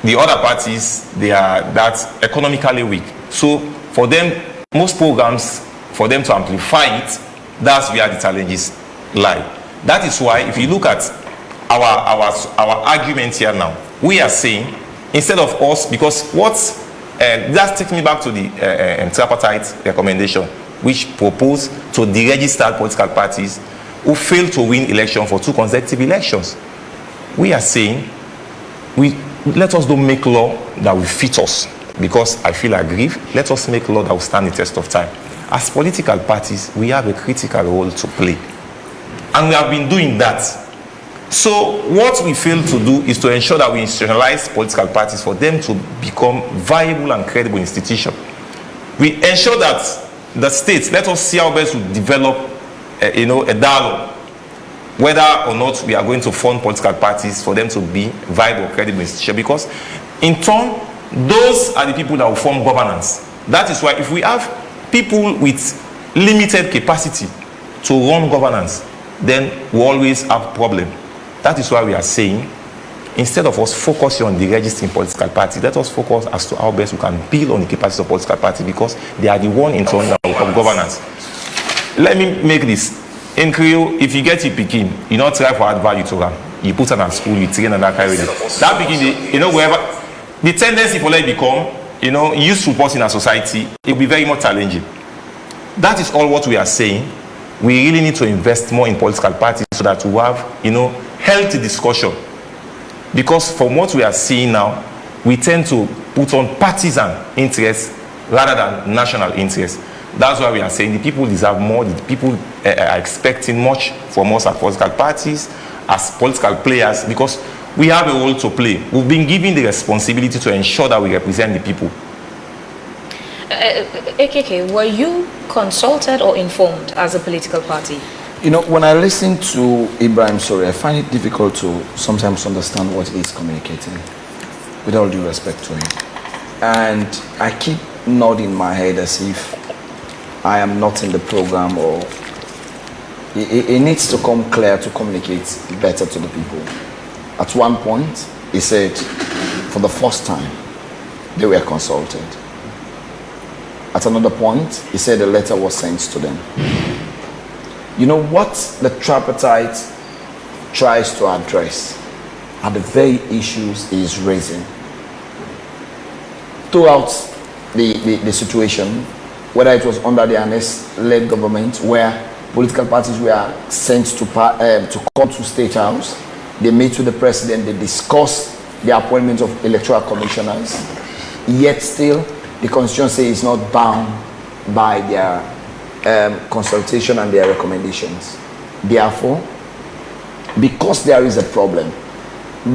the other parties, they are that economically weak. So for them, most programs, for them to amplify it, that's where the challenges lie. That is why, if you look at our argument here now, we are saying, instead of us, because that takes me back to the tripartite recommendation, which proposed to deregister political parties who failed to win election for 2 consecutive elections. We are saying, let us don't make law that will fit us, because I feel aggrieved. Let us make law that will stand the test of time. As political parties, we have a critical role to play, and we have been doing that. So what we fail to do is to ensure that we institutionalize political parties for them to become viable and credible institutions. We ensure that the states, let us see how best we develop a dialogue, whether or not we are going to fund political parties for them to be viable, credible institutions, because in turn, those are the people that will form governance. That is why if we have people with limited capacity to run governance, then we always have problem. That is why we are saying, instead of us focusing on the registering political parties, let us focus as to how best we can build on the capacity of political parties, because they are the one in turn that will have governance. Let me make this. In Creole, if you get your pikin, you not try for add value to them. You put them at school, you train and that carry it. That pikin, you know, wherever the tendency for let become, use reports in our society, it will be very much challenging. That is all what we are saying. We really need to invest more in political parties so that we have, healthy discussion. Because from what we are seeing now, we tend to put on partisan interests rather than national interests. That's why we are saying the people deserve more. The people are expecting much from us as political parties, as political players, because we have a role to play. We've been given the responsibility to ensure that we represent the people. AKK, were you consulted or informed as a political party? When I listen to Ibrahim Sori, I find it difficult to sometimes understand what he's communicating, with all due respect to him. And I keep nodding my head as if I am not in the program, or it needs to come clear to communicate better to the people. At one point, he said, for the first time, they were consulted. At another point, he said a letter was sent to them. You know what the tripartite tries to address are the very issues he is raising. Throughout the situation, whether it was under the ANES-led government, where political parties were sent to come to State House, they meet with the president, they discuss the appointment of electoral commissioners, yet still the constituency is not bound by their consultation and their recommendations. Therefore, because there is a problem,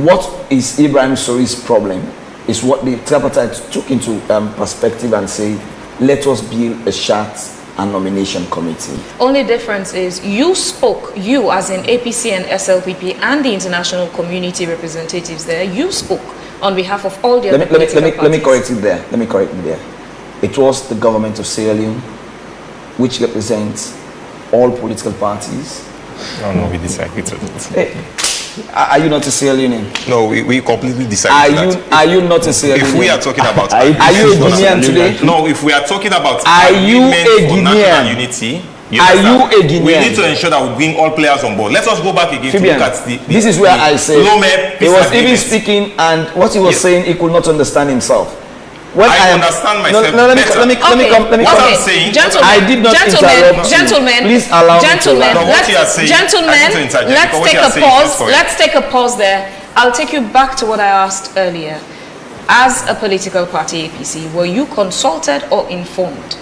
what is Ibrahim Sori's problem is what the tripartite took into perspective and say, let us build a chart and nomination committee. Only difference is you spoke, you as in APC and SLPP and the international community representatives there, you spoke on behalf of all the other political parties. Let me correct it there. It was the government of Sierra Leone, which represents all political parties. No, we disagree to that. Hey, are you not a Sierra Leonean? No, we completely disagree to that. Are you not a Sierra Leonean? If we are talking about... Are you a Guinean today? No, if we are talking about... Are you a Guinean? Unity, are you a Guinean? We need to ensure that we bring all players on board. Let us go back again Fibian, to look at the this is where I say he was even speaking, and what he was saying, he could not understand himself. I understand myself. Let me come. What I'm saying, I did not interrupt you. Gentlemen, please allow me to let's take a pause. Let's take a pause there. I'll take you back to what I asked earlier. As a political party, APC, were you consulted or informed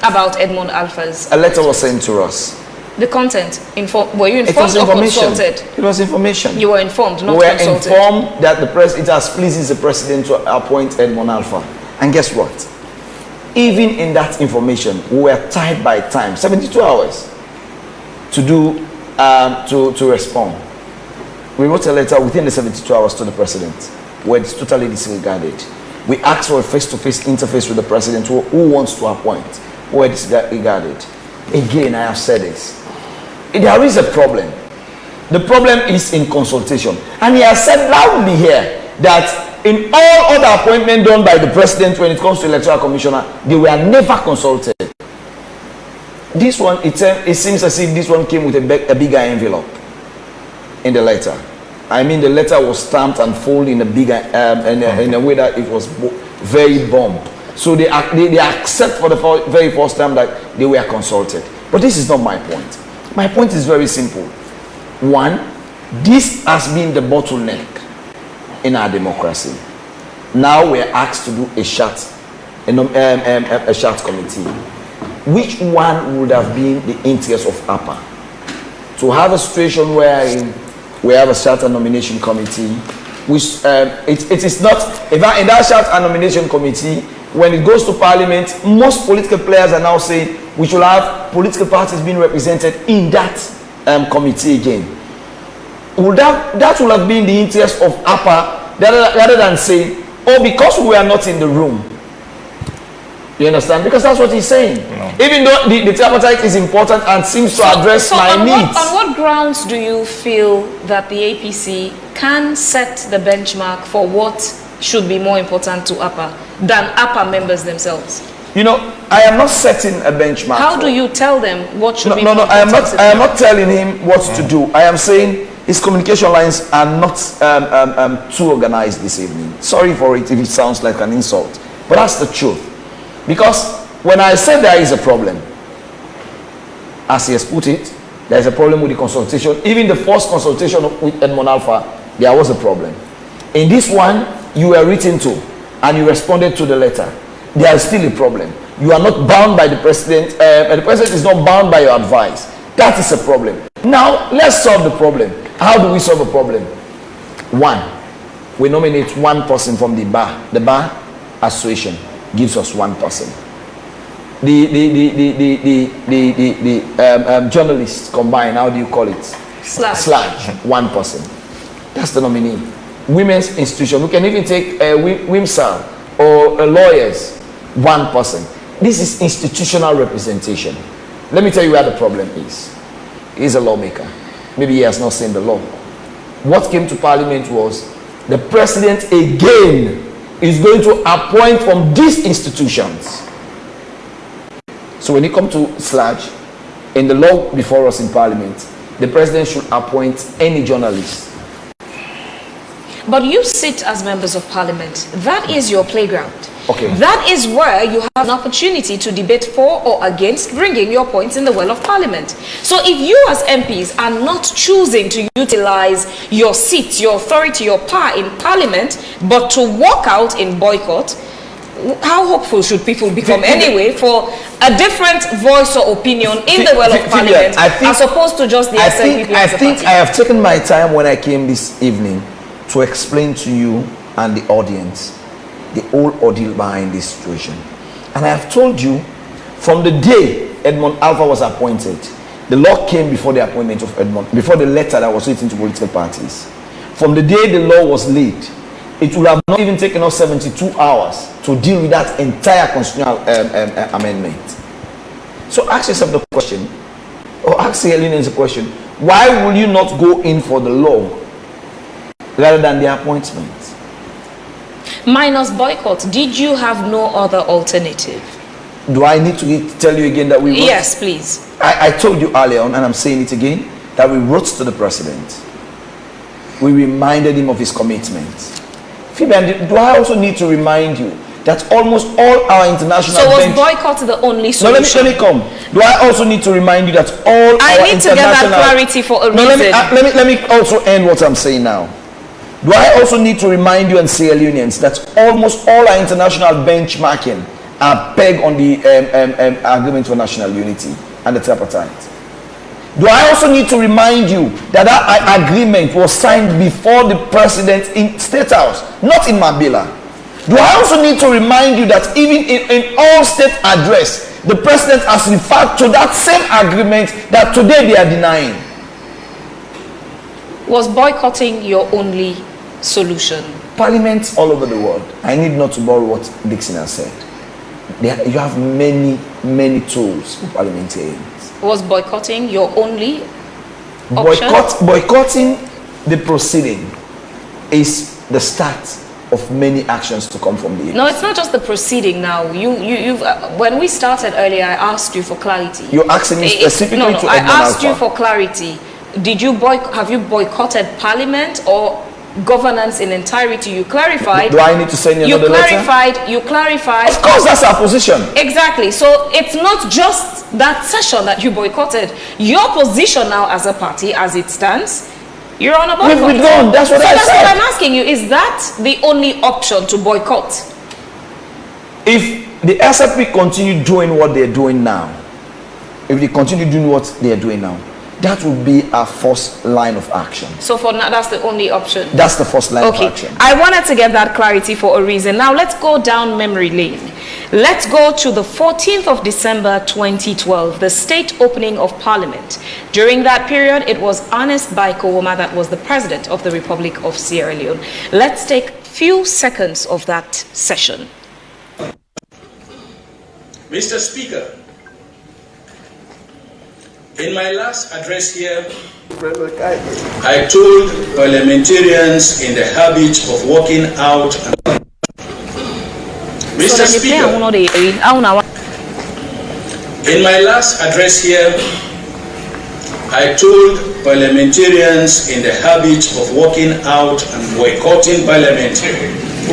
about Edmond Alpha's... A letter was sent to us. The content, were you informed or consulted? It was information. You were informed, not We consulted. were informed that it has pleases the president to appoint Edmond Alpha. And guess what? Even in that information, we were tied by time, 72 hours, to respond. We wrote a letter within the 72 hours to the president, where it's totally disregarded. We asked for a face-to-face interface with the president who wants to appoint, where it's disregarded. Again, I have said this. There is a problem. The problem is in consultation. And he has said loudly here that in all other appointments done by the president when it comes to electoral commissioner, they were never consulted. This one, it seems as if this one came with a bigger envelope in the letter. I mean, the letter was stamped and folded in a bigger, in a way that it was very bomb. So they accept for the very first time that they were consulted. But this is not my point. My point is very simple. One, this has been the bottleneck in our democracy. Now we're asked to do a chart committee. Which one would have been the interest of APA? To have a situation where we have a chart and nomination committee, which it is not, in that chart and nomination committee, when it goes to parliament, most political players are now saying we should have political parties being represented in that committee again. That would have been the interest of APA rather than saying, oh, because we are not in the room. You understand? Because that's what he's saying. No. Even though the tripartite is important and seems to address my needs. On what grounds do you feel that the APC can set the benchmark for what should be more important to APA than APA members themselves? You know, I am not setting a benchmark. How do you tell them what should be more important? I am not telling him what to do. I am saying his communication lines are not too organized this evening. Sorry for it if it sounds like an insult, but that's the truth. Because when I said there is a problem, as he has put it, there is a problem with the consultation. Even the first consultation with Edmond Alpha, there was a problem. In this one, you were written to and you responded to the letter. There is still a problem. You are not bound by the president. The president is not bound by your advice. That is a problem. Now, let's solve the problem. How do we solve a problem? One, we nominate one person from the bar. The bar association gives us one person. The journalists combine, how do you call it? Sludge. One person. That's the nominee. Women's institution. We can even take WIMSA or lawyers. One person. This is institutional representation. Let me tell you where the problem is. He's a lawmaker. Maybe he has not seen the law. What came to Parliament was the president again is going to appoint from these institutions. So when you come to Sludge, in the law before us in Parliament, the president should appoint any journalist. But you sit as members of Parliament. That is your playground. Okay. That is where you have an opportunity to debate for or against bringing your points in the well of Parliament. So if you as MPs are not choosing to utilize your seats, your authority, your power in Parliament, but to walk out in boycott, how hopeful should people become anyway for a different voice or opinion in the well of Parliament as opposed to just the SNPP? I think I have taken my time when I came this evening to explain to you and the audience the whole ordeal behind this situation. And I have told you from the day Edmond Alpha was appointed, the law came before the appointment of Edmond, before the letter that was written to political parties. From the day the law was laid, it would have not even taken us 72 hours to deal with that entire constitutional amendment. So ask yourself the question, or ask the aliens the question, why will you not go in for the law rather than the appointment? Minus boycott, did you have no other alternative? Do I need to tell you again that we wrote? Yes, please. I told you earlier on, and I'm saying it again, that we wrote to the president. We reminded him of his commitment. Phoebe, do I also need to remind you that almost all our international... So was boycott the only solution? No, let me come. Do I also need to remind you that all I our need to get that clarity for a reason. Let me also end what I'm saying now. Do I also need to remind you and Sierra Leoneans that almost all our international benchmarking are pegged on the Agreement for National Unity and the tripartite? Do I also need to remind you that that agreement was signed before the president in State House, not in Mabila? Do I also need to remind you that even in all state address, the president has referred to that same agreement that today they are denying? Was boycotting your only solution? Parliaments all over the world, I need not to borrow what Dixon has said. You have many tools for parliamentarians. Was boycotting your only option? Boycotting the proceeding is the start of many actions to come from the APC. No, it's not just the proceeding now. You've when we started earlier, I asked you for clarity. You're asking me specifically to Edmond I asked Alpha. you for clarity. Have you boycotted Parliament or governance in entirety? You clarified. Do I need to send you another letter? You clarified. Of course, that's our position. Exactly. So it's not just that session that you boycotted. Your position now as a party, as it stands, you're on a boycott. We've withdrawn. That's what I said. That's what I'm asking you. Is that the only option to boycott? If the SFP continue doing what they're doing now, that would be our first line of action. So for now, that's the only option? That's the first line of action. I wanted to get that clarity for a reason. Now let's go down memory lane. Let's go to the 14th of December 2012, the state opening of Parliament. During that period, it was Ernest Bai Koroma that was the president of the Republic of Sierra Leone. Let's take a few seconds of that session. Mr. Speaker, in my last address here, I told parliamentarians in the habit of walking out. Mr. Speaker, in my last address here, I told parliamentarians in the habit of walking out and boycotting parliament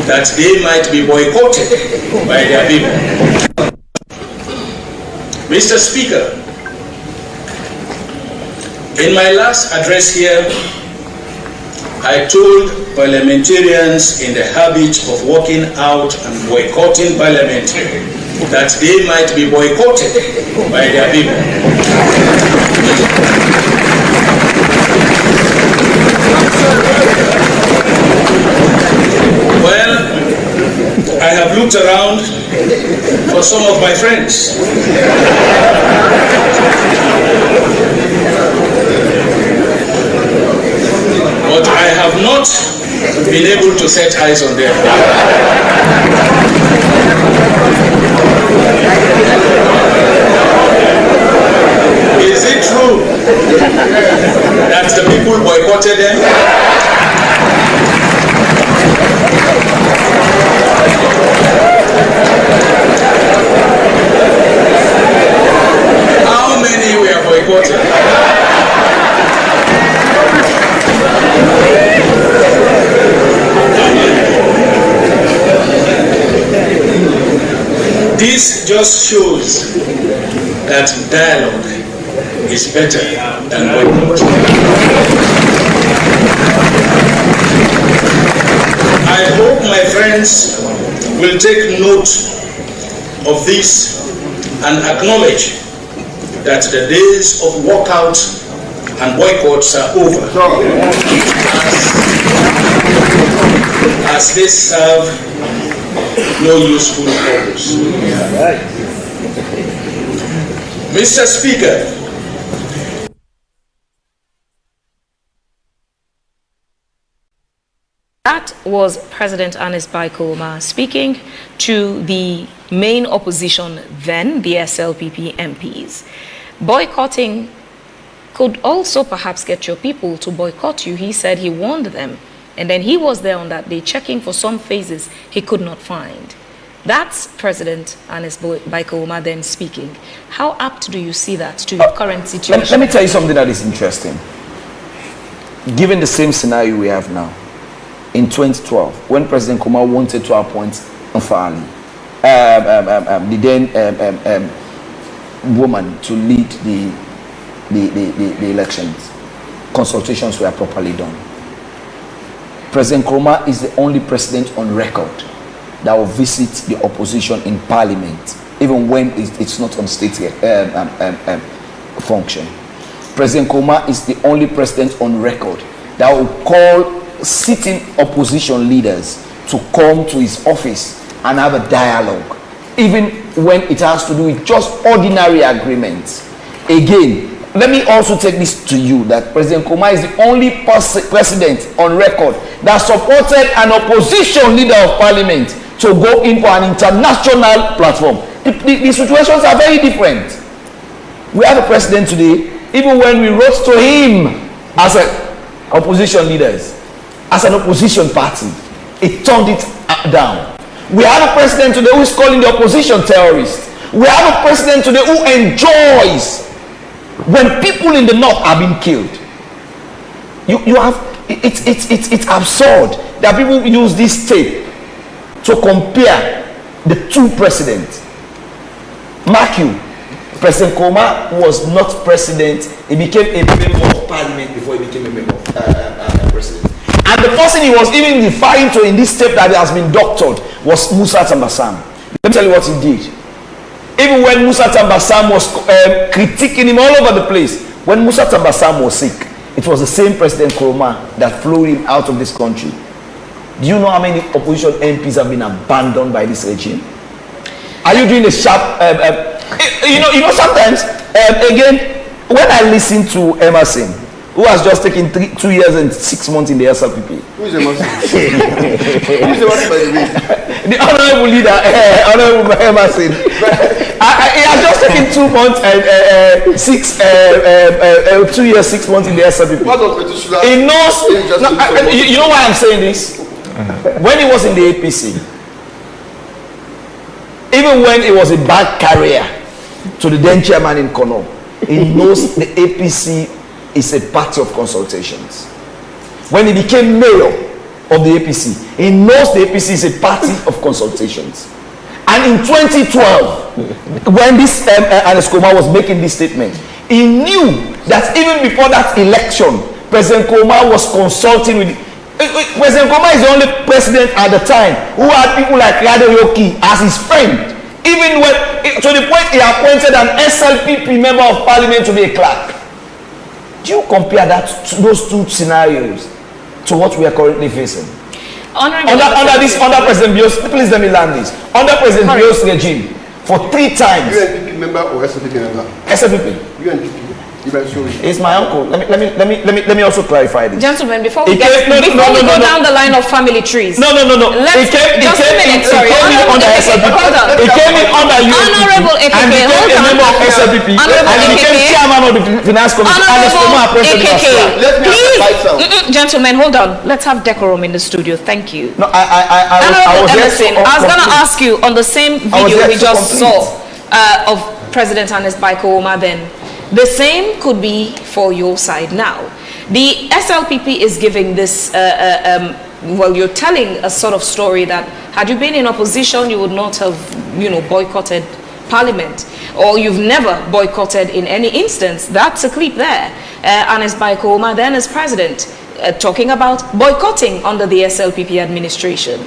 that they might be boycotted by their people. Mr. Speaker, in my last address here, I told parliamentarians in the habit of walking out and boycotting parliament that they might be boycotted by their people. Well, I have looked around for some of my friends. But I have not been able to set eyes on them. Is it true that the people boycotted them? How many were boycotted? This just shows that dialogue is better than boycott. I hope my friends will take note of this and acknowledge that the days of walkout and boycotts are over, as they serve no useful purpose. Mr. Speaker, that was President Ernest Bai Koroma speaking to the main opposition then, the SLPP MPs. Boycotting could also perhaps get your people to boycott you. He said he warned them. And then he was there on that day checking for some phases he could not find. That's President Ernest Bai Koroma then speaking. How apt do you see that to your current situation? Let me tell you something that is interesting. Given the same scenario we have now, in 2012, when President Koroma wanted to appoint Mfali, the then woman to lead the elections, consultations were properly done. President Koroma is the only president on record that will visit the opposition in parliament, even when it's not on state function. President Koroma is the only president on record that will call sitting opposition leaders to come to his office and have a dialogue, even when it has to do with just ordinary agreements. Again, let me also take this to you, that President Koroma is the only president on record that supported an opposition leader of parliament to go in for an international platform. The situations are very different. We have a president today, even when we wrote to him as opposition leaders, as an opposition party, it turned it down. We have a president today who is calling the opposition terrorists. We have a president today who enjoys when people in the north are being killed. It's absurd that people use this tape to compare the two presidents. Mark you, President Koroma was not president. He became a member of parliament before he became a member of president. And the person he was even referring to in this tape that has been doctored was Musa Tambasam. Let me tell you what he did. Even when Musa Tambasam was critiquing him all over the place, when Musa Tambasam was sick, it was the same President Koroma that flew him out of this country. Do you know how many opposition MPs have been abandoned by this regime? Are you doing a sharp... you know, sometimes, again, when I listen to Emerson, who has just taken 2 years and 6 months in the SLPP. Who is Emerson? Who is Emerson, by the way? The honorable leader, Honorable Emerson. He has just taken 2 months and 2 years, 6 months in the SLPP. What was Petusula? He knows. You know why I'm saying this? When he was in the APC, even when it was a bad career to the then chairman in Kono, he knows the APC is a party of consultations. When he became mayor of the APC, he knows the APC is a party of consultations. And in 2012, when this Ernest Koroma was making this statement, he knew that even before that election, President Koroma was consulting with President Koroma is the only president at the time who had people like Radoyoki as his friend. Even when, to the point he appointed an SLPP member of parliament to be a clerk. Do you compare those two scenarios to what we are currently facing? Under President Bios, please let me land this. Under President Bios' regime, for 3 times. UNPP member or SLPP member? SLPP. UNPP. It's my uncle. Let me also clarify this. Gentlemen, before we go down the line of family trees. No. It came under SLPP. Hold on. It came in under UNPP. Honorable AKK, and became a member of SLPP. And he became chairman of the finance committee. Honorable AKK, please, gentlemen, hold on. Let's have decorum in the studio. Thank you. No, I was going to ask you on the same video we just saw of President Ernest Koroma then. The same could be for your side now. The SLPP is giving this, well, you're telling a sort of story that had you been in opposition, you would not have, boycotted Parliament, or you've never boycotted in any instance. That's a clip there. Ernest Koroma then as president, talking about boycotting under the SLPP administration.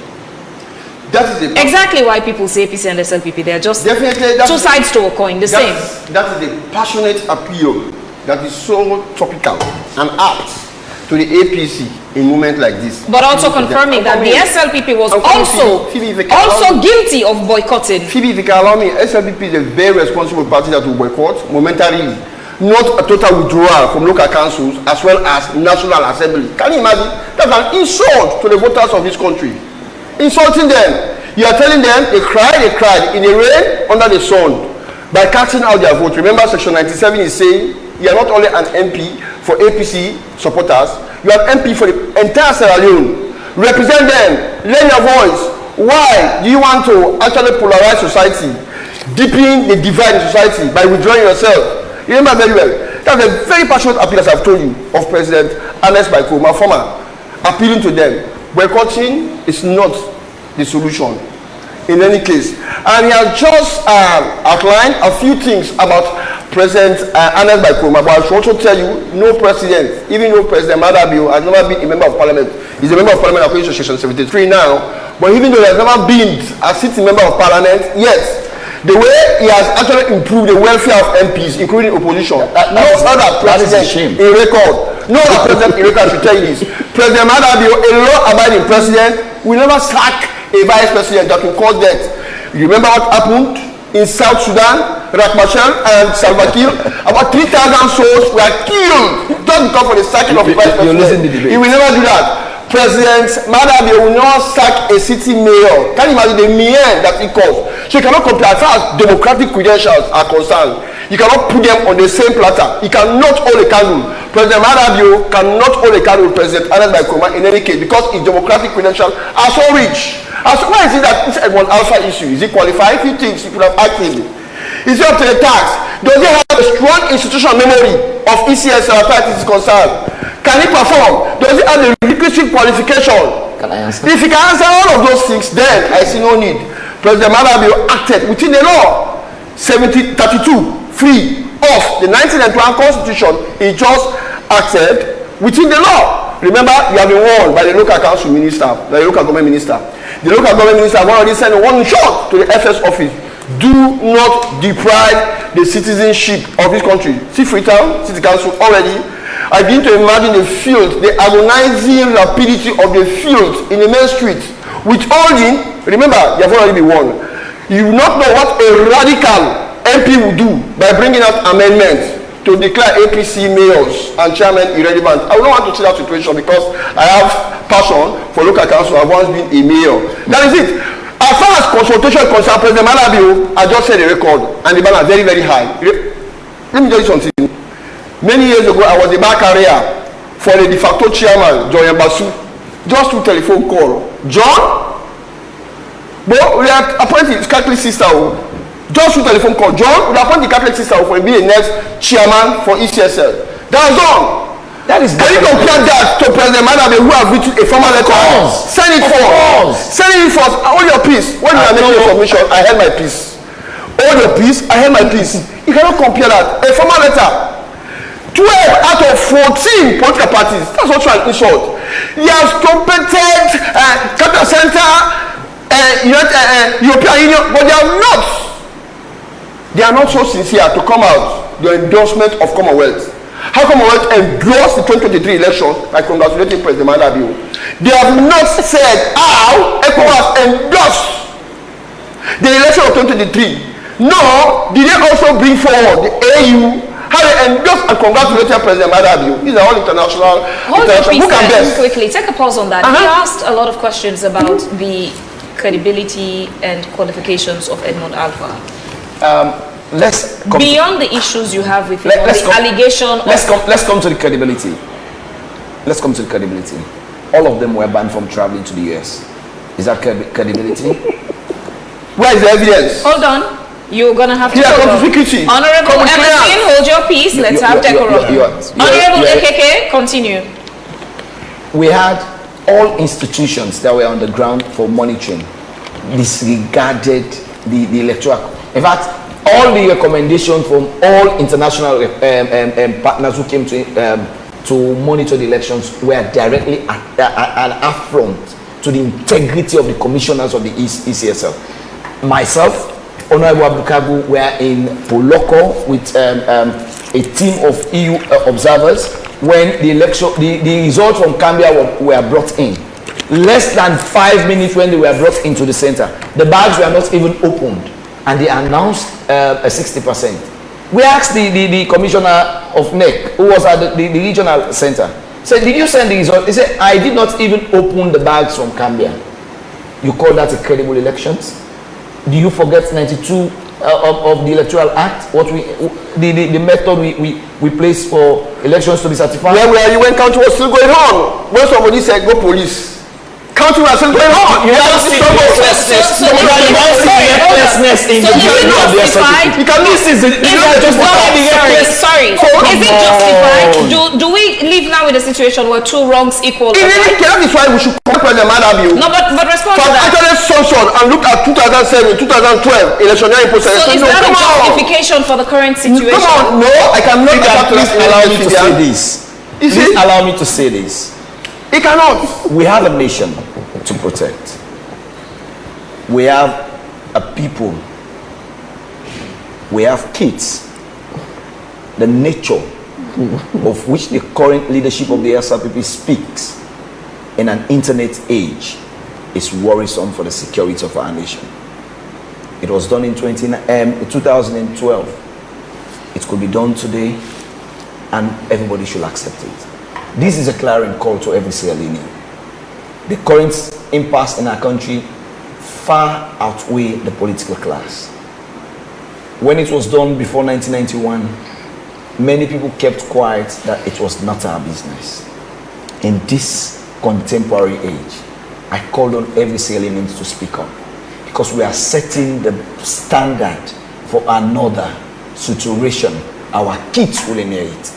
That is exactly why people say APC and SLPP. They're just two sides to a coin, the same. That is a passionate appeal that is so topical and apt to the APC in a moment like this. But also confirming that the SLPP was also guilty of boycotting. Phoebe, if you can allow me, SLPP is a very responsible party that will boycott momentarily, not a total withdrawal from local councils as well as National Assembly. Can you imagine? That's an insult to the voters of this country. Insulting them. You are telling them they cried in the rain, under the sun, by casting out their vote. Remember, Section 97 is saying you are not only an MP for APC supporters, you are an MP for the entire Sierra Leone. Represent them, lend your voice. Why do you want to actually polarize society, deepen the divide in society by withdrawing yourself? Remember very well, that's a very passionate appeal, as I've told you, of President Ernest Koroma, former, appealing to them. Boycotting is not the solution in any case. And he has just outlined a few things about President Ernest Koroma, but I should also tell you, no president, even though President Madabio has never been a member of parliament, he's a member of parliament according to Section 73 now, but even though he has never been a sitting member of parliament, yes, the way he has actually improved the welfare of MPs, including opposition, no other president in record. No other president in record should tell you this. President Madabio, a law-abiding president, will never sack a vice president that will cause death. You remember what happened in South Sudan, Machel and Salva Kiir? About 3,000 souls were killed just because of the sacking of the vice president. He will never do that. President Madabio will not sack a city mayor. Can you imagine the mayhem that it caused? So you cannot compare as far as democratic credentials are concerned. You cannot put them on the same platter. He cannot hold a candle. President Madabio cannot hold a candle with President Ernest Koroma in any case because his democratic credentials are so rich. As why is it that this Edmond Alpha issue is it qualified? Few things you could have asked him. Is it up to the task? Does he have a strong institutional memory of ECS as far as it is concerned? Can he perform? Does he have the requisite qualification? Can I answer? If he can answer all of those things, then I see no need. President Madabio acted within the law. 32 free of the 1991 Constitution. He just acted within the law. Remember, you have been warned by the local council minister, the local government minister. The local government minister have already sent a warning shot to the FS office. Do not deprive the citizenship of this country. See Freetown, City Council already. I begin to imagine the field, the agonizing rapidity of the field in the main street. Withholding, remember, you have already been warned. You will not know what a radical MP will do by bringing out amendments to declare APC mayors and chairmen irrelevant. I would not want to see that situation because I have passion for local council. I've once been a mayor. That is it. As far as consultation concerns President Madabio, I just said the record and the bar are very, very high. Let me tell you something. Many years ago, I was the back carrier for the de facto chairman, John Yambasu. Just through telephone call. John? But we are appointing his Catholic sister. Just through telephone call. John, we are appointing the Catholic sister for being the next chairman for ECSL. That's all. That is Can you compare that to President Madabe, who have written a formal letter? Send it forth. Send it forth. Hold your peace. When you are making your submission, I held my peace. Hold your peace. I held my peace. You cannot compare that. A formal letter. 12 out of 14 political parties. That's what trying to insult. They have trumpeted Capital Center, European Union, but they are not. They are not so sincere to come out the endorsement of Commonwealth. How Commonwealth endorsed the 2023 election by congratulating President Madabe? They have not said how ECOWAS endorsed the election of 2023. Nor did they also bring forward the AU, how they endorsed and congratulated President Madabe. These are all international. Hold your Who can peace best? quickly. Take a pause on that. He asked a lot of questions about the credibility and qualifications of Edmond Alpha. Beyond the issues you have with him, allegation. Let's come to the credibility. Let's come to the credibility. All of them were banned from traveling to the US. Is that credibility? Where is the evidence? Hold on. You're going to have to Honorable Emerson, hold your peace. Let's have decorum. Honorable AKK, continue. We had all institutions that were on the ground for monitoring disregarded the electoral. In fact, all the recommendations from all international partners who came to monitor the elections were directly an affront to the integrity of the commissioners of the ECSL. Myself, Honorable Abdukagu, were in Poloko with a team of EU observers when the results from Cambia were brought in. Less than 5 minutes when they were brought into the center, the bags were not even opened, and they announced a 60%. We asked the commissioner of NEC, who was at the regional center, said, did you send the result? He said, I did not even open the bags from Cambia. You call that a credible elections? Do you forget 92 of the Electoral Act? What the method we placed for elections to be certified? Yeah, where you went, country was still going on. When somebody said go police, country was still going on. You have to see Sorry. Is it justified? Do we live now in a situation where two wrongs equal? That is why we should call President Madabe. No, but respond to that. Actually, sanction and look at 2007, 2012 electionary process. So is that a justification for the current situation? Come on, no, I cannot. Please allow me to say this. Please allow me to say this. He cannot. We have a nation to protect. We have a people. We have kids. The nature of which the current leadership of the SRPP speaks in an internet age is worrisome for the security of our nation. It was done in 2012. It could be done today, and everybody should accept it. This is a clarion call to every Sierra Leonean. The current impasse in our country far outweigh the political class. When it was done before 1991, many people kept quiet that it was not our business. In this contemporary age, I called on every Sierra Leonean to speak up, because we are setting the standard for another situation our kids will inherit.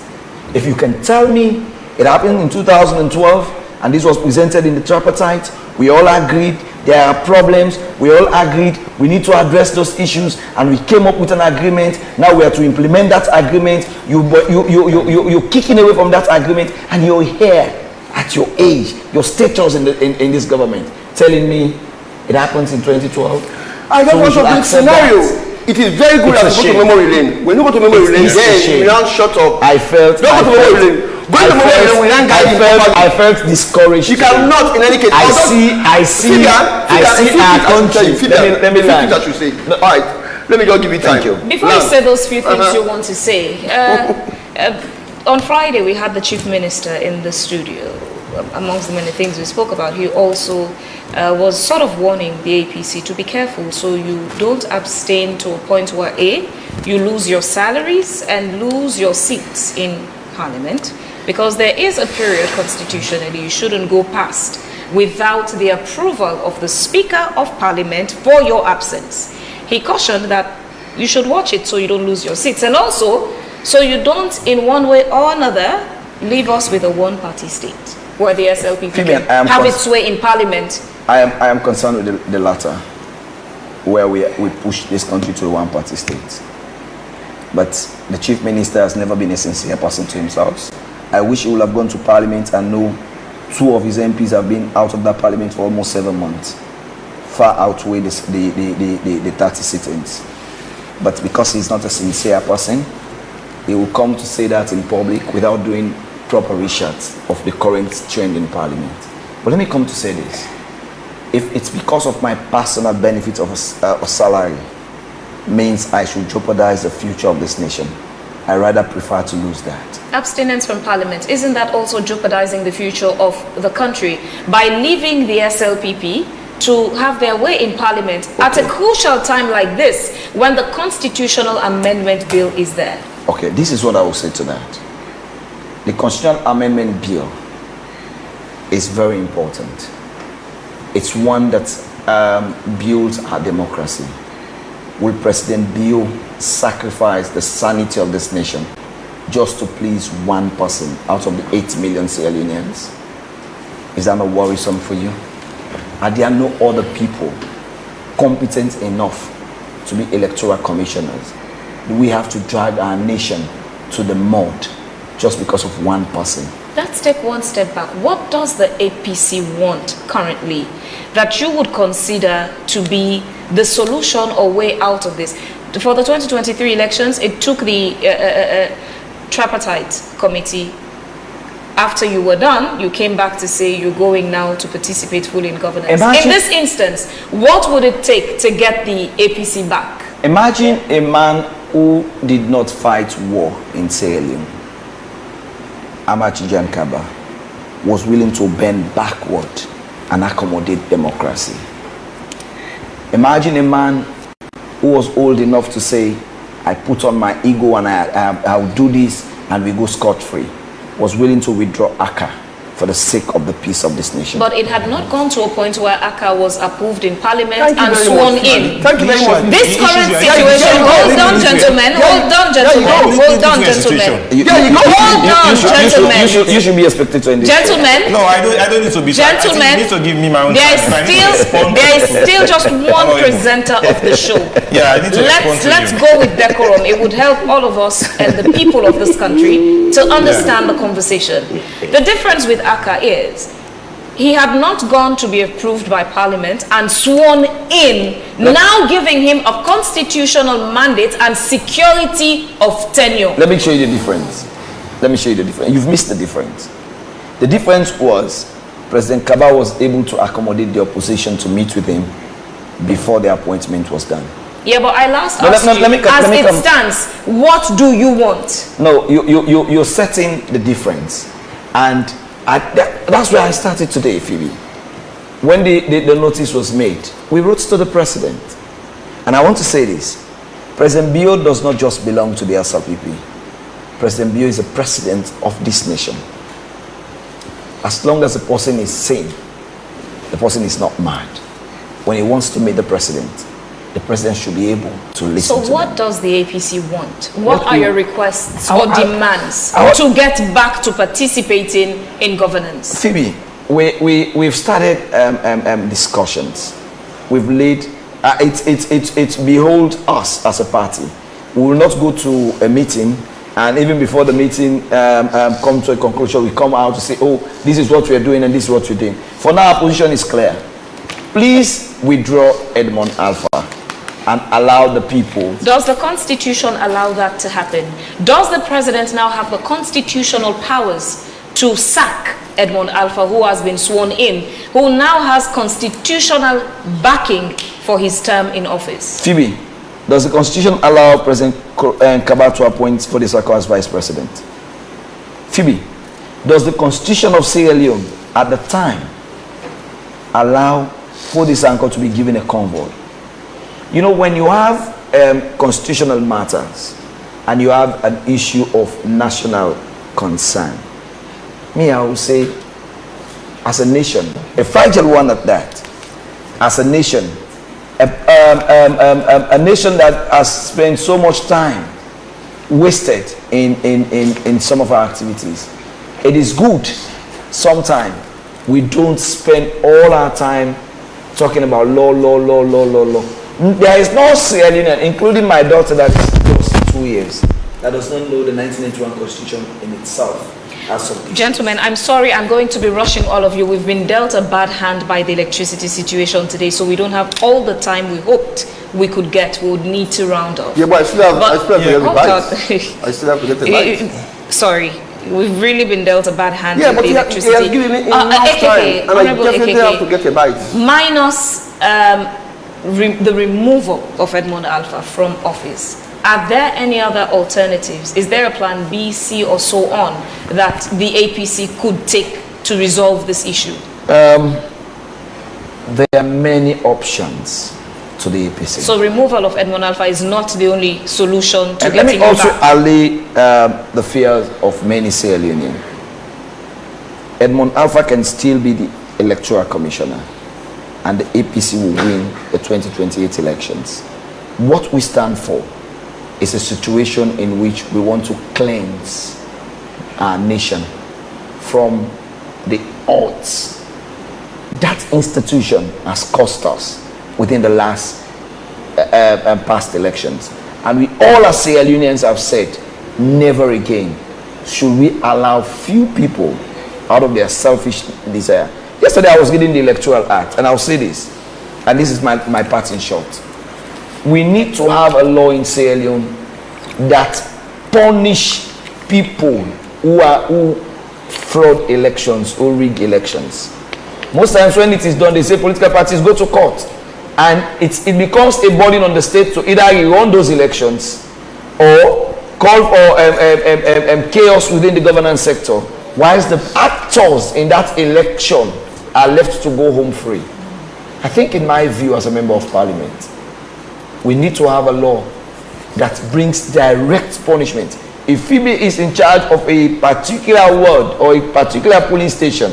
If you can tell me it happened in 2012 and this was presented in the tripartite, we all agreed there are problems, we all agreed we need to address those issues, and we came up with an agreement. Now we are to implement that agreement. You're kicking away from that agreement, and you're here at your age, your status in this government, telling me it happens in 2012. I don't want to be scenario. It is very good to go to memory lane. When you go to memory lane, then you now shut up. I felt discouraged. You cannot, in any case. I see our country. Let me learn. That you say. All right, let me just give you time. Thank you. Before you say those few things you want to say, on Friday we had the Chief Minister in the studio. Amongst the many things we spoke about, he also was sort of warning the APC to be careful so you don't abstain to a point where A, you lose your salaries and lose your seats in Parliament, because there is a period constitutionally you shouldn't go past without the approval of the Speaker of Parliament for your absence. He cautioned that you should watch it so you don't lose your seats. And also, So you don't, in one way or another, leave us with a one-party state where the SLPP can have its way in parliament. I am concerned with the latter, where we push this country to a one-party state. But the chief minister has never been a sincere person to himself. I wish he would have gone to parliament and know 2 of his MPs have been out of that parliament for almost 7 months. Far outweigh the 30 sittings. But because he's not a sincere person, he will come to say that in public without doing proper research of the current trend in parliament. But let me come to say this. If it's because of my personal benefit of a salary means I should jeopardize the future of this nation, I rather prefer to lose that. Abstinence from parliament, isn't that also jeopardizing the future of the country by leaving the SLPP to have their way in parliament at a crucial time like this when the constitutional amendment bill is there? Okay, this is what I will say to that. The constitutional amendment bill is very important. It's one that builds our democracy. Will President Bio sacrifice the sanity of this nation just to please one person out of the 8 million Sierra Leoneans? Is that not worrisome for you? Are there no other people competent enough to be electoral commissioners? Do we have to drag our nation to the mud just because of one person? Let's take one step back. What does the APC want currently that you would consider to be the solution or way out of this? For the 2023 elections, it took the tripartite committee. After you were done, you came back to say you're going now to participate fully in governance. In this instance, what would it take to get the APC back? Imagine a man who did not fight war in Sierra Leone, Amachi Jan Kaba, was willing to bend backward and accommodate democracy. Imagine a man who was old enough to say, I put on my ego and I'll do this and we go scot-free, was willing to withdraw AKK for the sake of the peace of this nation. But it had not gone to a point where AKK was approved in parliament and sworn in. Thank you very much. This current situation, hold on, gentlemen, hold on, gentlemen, hold on, gentlemen. Hold on, gentlemen. You should be a spectator in this. Gentlemen. No, I don't need to be. Gentlemen, you need to give me my own there is still just one presenter of the show. Yeah, I need to respond to Let's you. go with decorum. It would help all of us and the people of this country to understand the conversation. The difference with AKK is he had not gone to be approved by parliament and sworn in, now giving him a constitutional mandate and security of tenure. Let me show you the difference. Let me show you the difference. You've missed the difference. The difference was President Kaba was able to accommodate the opposition to meet with him before the appointment was done. Yeah, but I last asked you, as it stands, what do you want? No, you're setting the difference. And that's where I started today, Phoebe. When the notice was made, we wrote to the president. And I want to say this. President Bio does not just belong to the SLPP. President Bio is the president of this nation. As long as the person is sane, the person is not mad. When he wants to meet the president should be able to listen to him. So what does the APC want? What are your requests or demands to get back to participating in governance? Phoebe, we've started discussions. We've laid, it's behold us as a party. We will not go to a meeting and even before the meeting come to a conclusion, we come out to say, oh, this is what we are doing and this is what we're doing. For now, our position is clear. Please withdraw Edmond Alpha and allow the people. Does the Constitution allow that to happen? Does the president now have the constitutional powers to sack Edmond Alpha, who has been sworn in, who now has constitutional backing for his term in office? Phoebe, does the Constitution allow President Kaba to appoint for the Sako as vice president? Phoebe, does the Constitution of Sierra Leone at the time allow Fodisanko to be given a convoy? You know, when you have constitutional matters and you have an issue of national concern, me, I will say, as a nation, a fragile one at that, as a nation, a nation that has spent so much time wasted in some of our activities. It is good sometimes we don't spend all our time talking about law. There is no Sierra Leonean, including my daughter that is close to 2 years, that does not know the 1981 Constitution in itself. Gentlemen, I'm sorry, I'm going to be rushing all of you. We've been dealt a bad hand by the electricity situation today, so we don't have all the time we hoped we could get. We would need to round up. Yeah, but I still have to get the bites. I still have to get the bites. Sorry, we've really been dealt a bad hand with but the electricity. he has given me enough AKK, time, and I definitely AKK, have to get the bites. Minus the removal of Edmond Alpha from office, are there any other alternatives? Is there a plan B, C, or so on that the APC could take to resolve this issue? There are many options to the APC. So removal of Edmond Alpha is not the only solution to and getting let me also back. allay the fears of many Sierra Leoneans. Edmond Alpha can still be the electoral commissioner, and the APC will win the 2028 elections. What we stand for is a situation in which we want to cleanse our nation from the odds that institution has cost us within the last past elections. And we all as Sierra Leoneans have said, never again should we allow few people out of their selfish desire. Yesterday I was reading the Electoral Act, and I'll say this, and this is my part in short. We need to have a law in Sierra Leone that punish people who fraud elections, who rig elections. Most times when it is done, they say political parties go to court, and it becomes a burden on the state to either rerun those elections or call for chaos within the governance sector, whilst the actors in that election are left to go home free. I think, in my view as a member of parliament, we need to have a law that brings direct punishment. If Phoebe is in charge of a particular ward or a particular police station,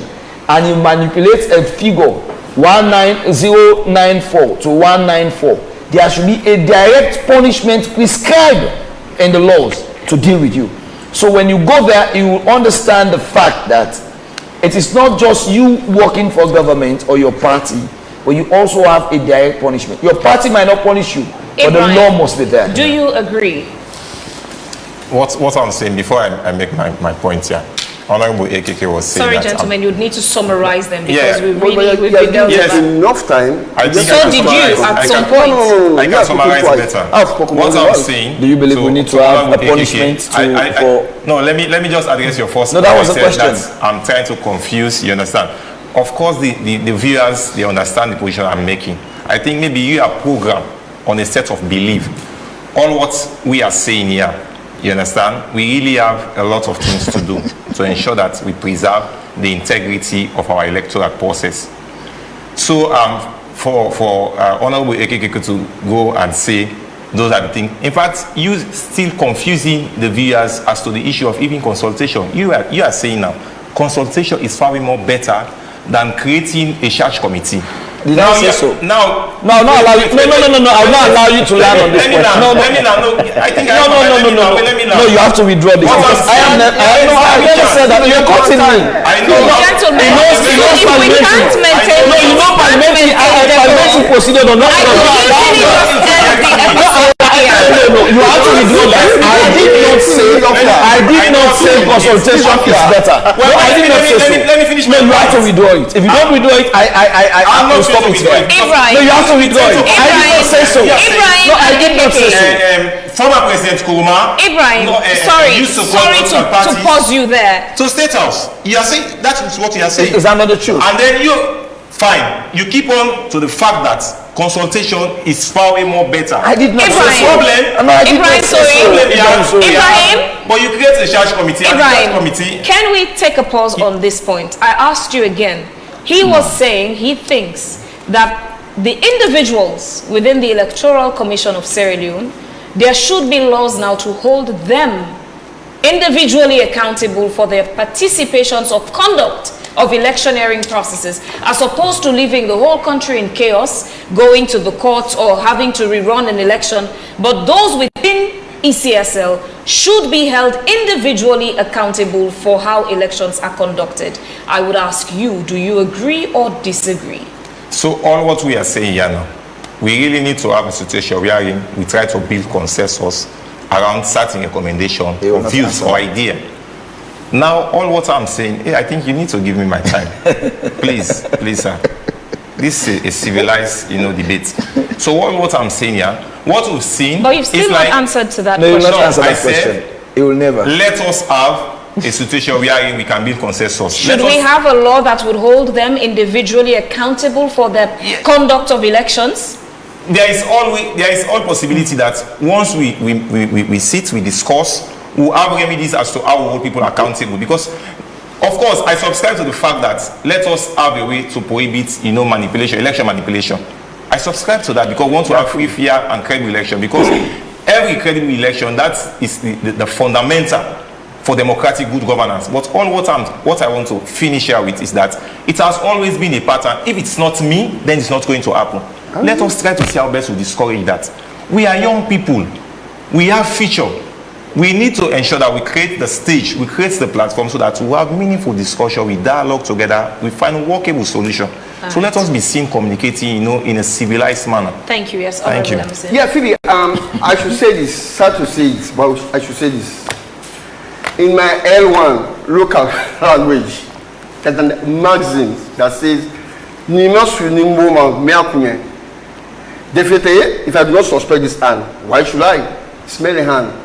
and you manipulate a figure 19094 to 194, there should be a direct punishment prescribed in the laws to deal with you. So when you go there, you will understand the fact that it is not just you working for government or your party, but you also have a direct punishment. Your party might not punish you, but the law must be there. Do you agree? What I'm saying, before I make my point here, Honorable AKK was saying Sorry, that... gentlemen, you'd need to summarize them because Yeah. we've been dealt with. Enough time. So did you at some point. I can summarize better. What I'm saying... Do you believe we need to have a punishment for... No, let me just address your first point. No, that was the question. That I'm trying to confuse, you understand? Of course, the viewers, they understand the position I'm making. I think maybe you are programmed on a set of belief. All what we are saying here, you understand? We really have a lot of things to do to ensure that we preserve the integrity of our electoral process. So for Honorable AKK to go and say those are the things. In fact, you still confusing the viewers as to the issue of even consultation. You are saying now, consultation is far more better than creating a search committee. Did I say so? No, I will not allow you to land on this question. No, you have to withdraw this. I never said that. You're cutting me. Gentlemen, if we can't maintain... No, you know parliamentary procedure does not... No, you have to withdraw that. I did not say consultation is better. Well, I did not say so. Let me finish. No, you have to withdraw it. If you don't withdraw it, I have to stop it here. No, you have to withdraw it. I did not say so. No, I did not say so. Former President Kuruma. Ibrahim, sorry to pause you there. So State House, you are saying that is what you are saying. Is that not the truth? And then you keep on to the fact that consultation is far way more better. I did not say so. Ibrahim, but you create a search committee. Ibrahim, can we take a pause on this point? I asked you again. He was saying he thinks that the individuals within the Electoral Commission of Sierra Leone, there should be laws now to hold them individually accountable for their participations or conduct of electioneering processes, as opposed to leaving the whole country in chaos, going to the courts or having to rerun an election. But those within ECSL should be held individually accountable for how elections are conducted. I would ask you, do you agree or disagree? So all what we are saying here now, we really need to have a situation where we try to build consensus around certain recommendation or views or idea. Now, all what I'm saying, I think you need to give me my time. Please, sir. This is a civilized, debate. So what I'm saying here, what we've seen, but you've still not answered to that question. No, question. you'll not answer that question. It will never. Let us have a situation where we can build consensus. Should we have a law that would hold them individually accountable for the conduct of elections? There is all possibility that once we sit, we discuss, we'll have remedies as to how we hold people accountable. Because, of course, I subscribe to the fact that let us have a way to prohibit, manipulation, election manipulation. I subscribe to that because we want to have free, fair, and credible election. Because every credible election, that is the fundamental for democratic good governance. But all what I want to finish here with is that it has always been a pattern. If it's not me, then it's not going to happen. Let us try to see how best to discourage that. We are young people. We have future. We need to ensure that we create the stage, we create the platform so that we have meaningful discussion, we dialogue together, we find a workable solution. So let us be seen communicating, in a civilized manner. Thank you. Yes, thank you. Yeah, Phoebe, I should say this, sad to say it, but I should say this. In my L1 local language, there's a magazine that says, definitely, if I do not suspect this hand, why should I? Smell the hand.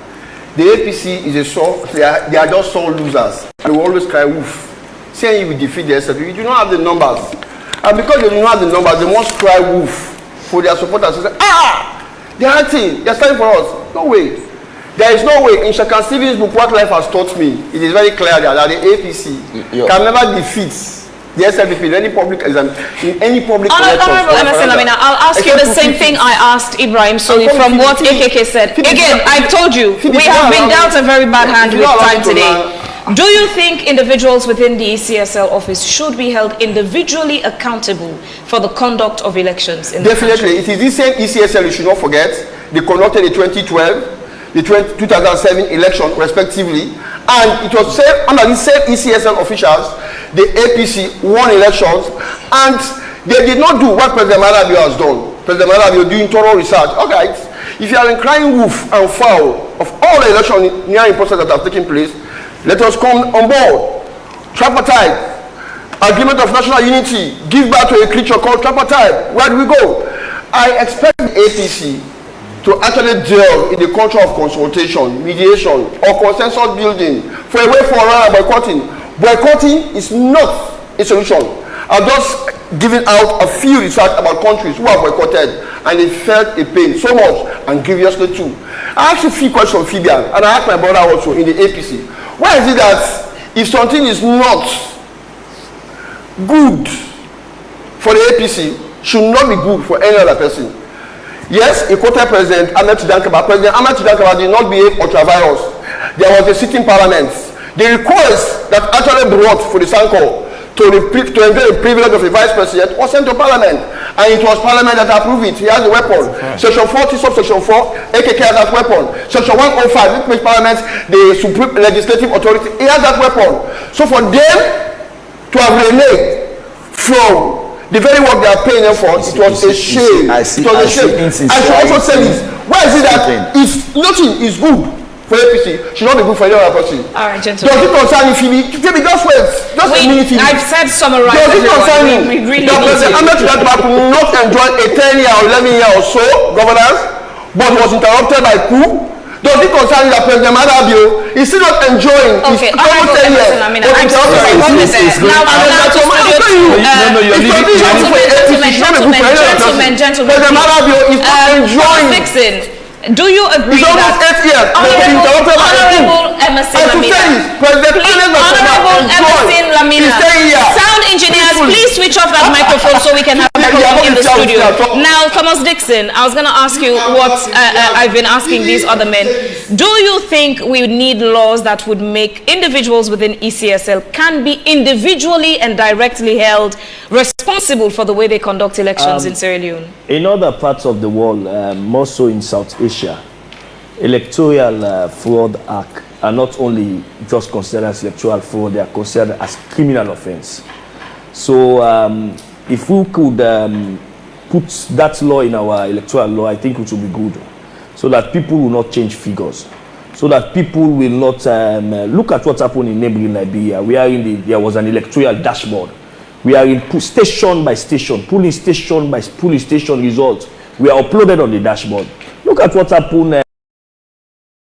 The APC is they are just sore losers. They will always cry wolf. Saying you will defeat the SFP. You do not have the numbers. And because they do not have the numbers, they must cry wolf for their supporters. They say, they are acting, they are standing for us. No way. There is no way. In Shakan Stevens' book, What Life Has Taught Me, it is very clear that the APC can never defeat the SFP in any public exam, in any public election. Honorable Emerson Lamina, I'll ask you the same thing I asked Ibrahim Soli from what AKK said. Again, I've told you, we have been dealt a very bad hand with time today. Do you think individuals within the ECSL office should be held individually accountable for the conduct of elections in the country? Definitely. It is this same ECSL, you should not forget, they conducted the 2012, the 2007 election respectively, and it was said under the same ECSL officials, the APC won elections, and they did not do what President Marabio has done. President Marabio doing thorough research. Okay, if you are in crying wolf and foul of all the election nearing process that have taken place, let us come on board. Tripartite, agreement of national unity, give back to a creature called tripartite. Where do we go? I expect the APC to actually delve in the culture of consultation, mediation, or consensus building for a way forward and boycotting. Boycotting is not a solution. I've just given out a few research about countries who have boycotted and they felt a pain so much and grievously too. I asked a few questions from Fibian and I asked my brother also in the APC. Why is it that if something is not good for the APC, should not be good for any other person? Yes, he quoted President Ahmed Tidankaba. President Ahmed Tidankaba did not behave ultra-virus. There was a sitting parliament. The request that actually brought for the Sanko to enjoy the privilege of a vice president was sent to parliament. And it was parliament that approved it. He has a weapon. Section 40, subsection 4, AKK has that weapon. Section 105, which makes parliament the supreme legislative authority, he has that weapon. So for them to have reneged from the very work they are paying them for, it was a shame. It was a shame. I should also say this. Why is it that if nothing is good for APC, should not be good for any other person? All right, gentlemen. Does it concern you, Phoebe? Phoebe, just wait. Just a minute, Phoebe. I've said summarize. Does it concern you we really that President Ahmed Tidankaba could not enjoy a 10-year or 11-year or so governance, but was interrupted by coup? Does it concern you that President Marabio is still not enjoying his almost 10 years? Gentlemen, President Marabio is not enjoying. Do you agree that Honorable Emerson Lamina, sound engineers, please switch off that microphone so we can have a microphone in the studio. Now, Thomas Dixon, I was going to ask you what I've been asking these other men. Do you think we need laws that would make individuals within ECSL can be individually and directly held responsible for the way they conduct elections in Sierra Leone? In other parts of the world, more so in South Asia, electoral fraud are not only just considered as electoral fraud, they are considered as criminal offense. So if we could put that law in our electoral law, I think it would be good, so that people will not change figures, so that people will not look at what happened in neighboring Liberia. There was an electoral dashboard. We are in station by station, polling station by polling station results. We are uploaded on the dashboard. Look at what happened.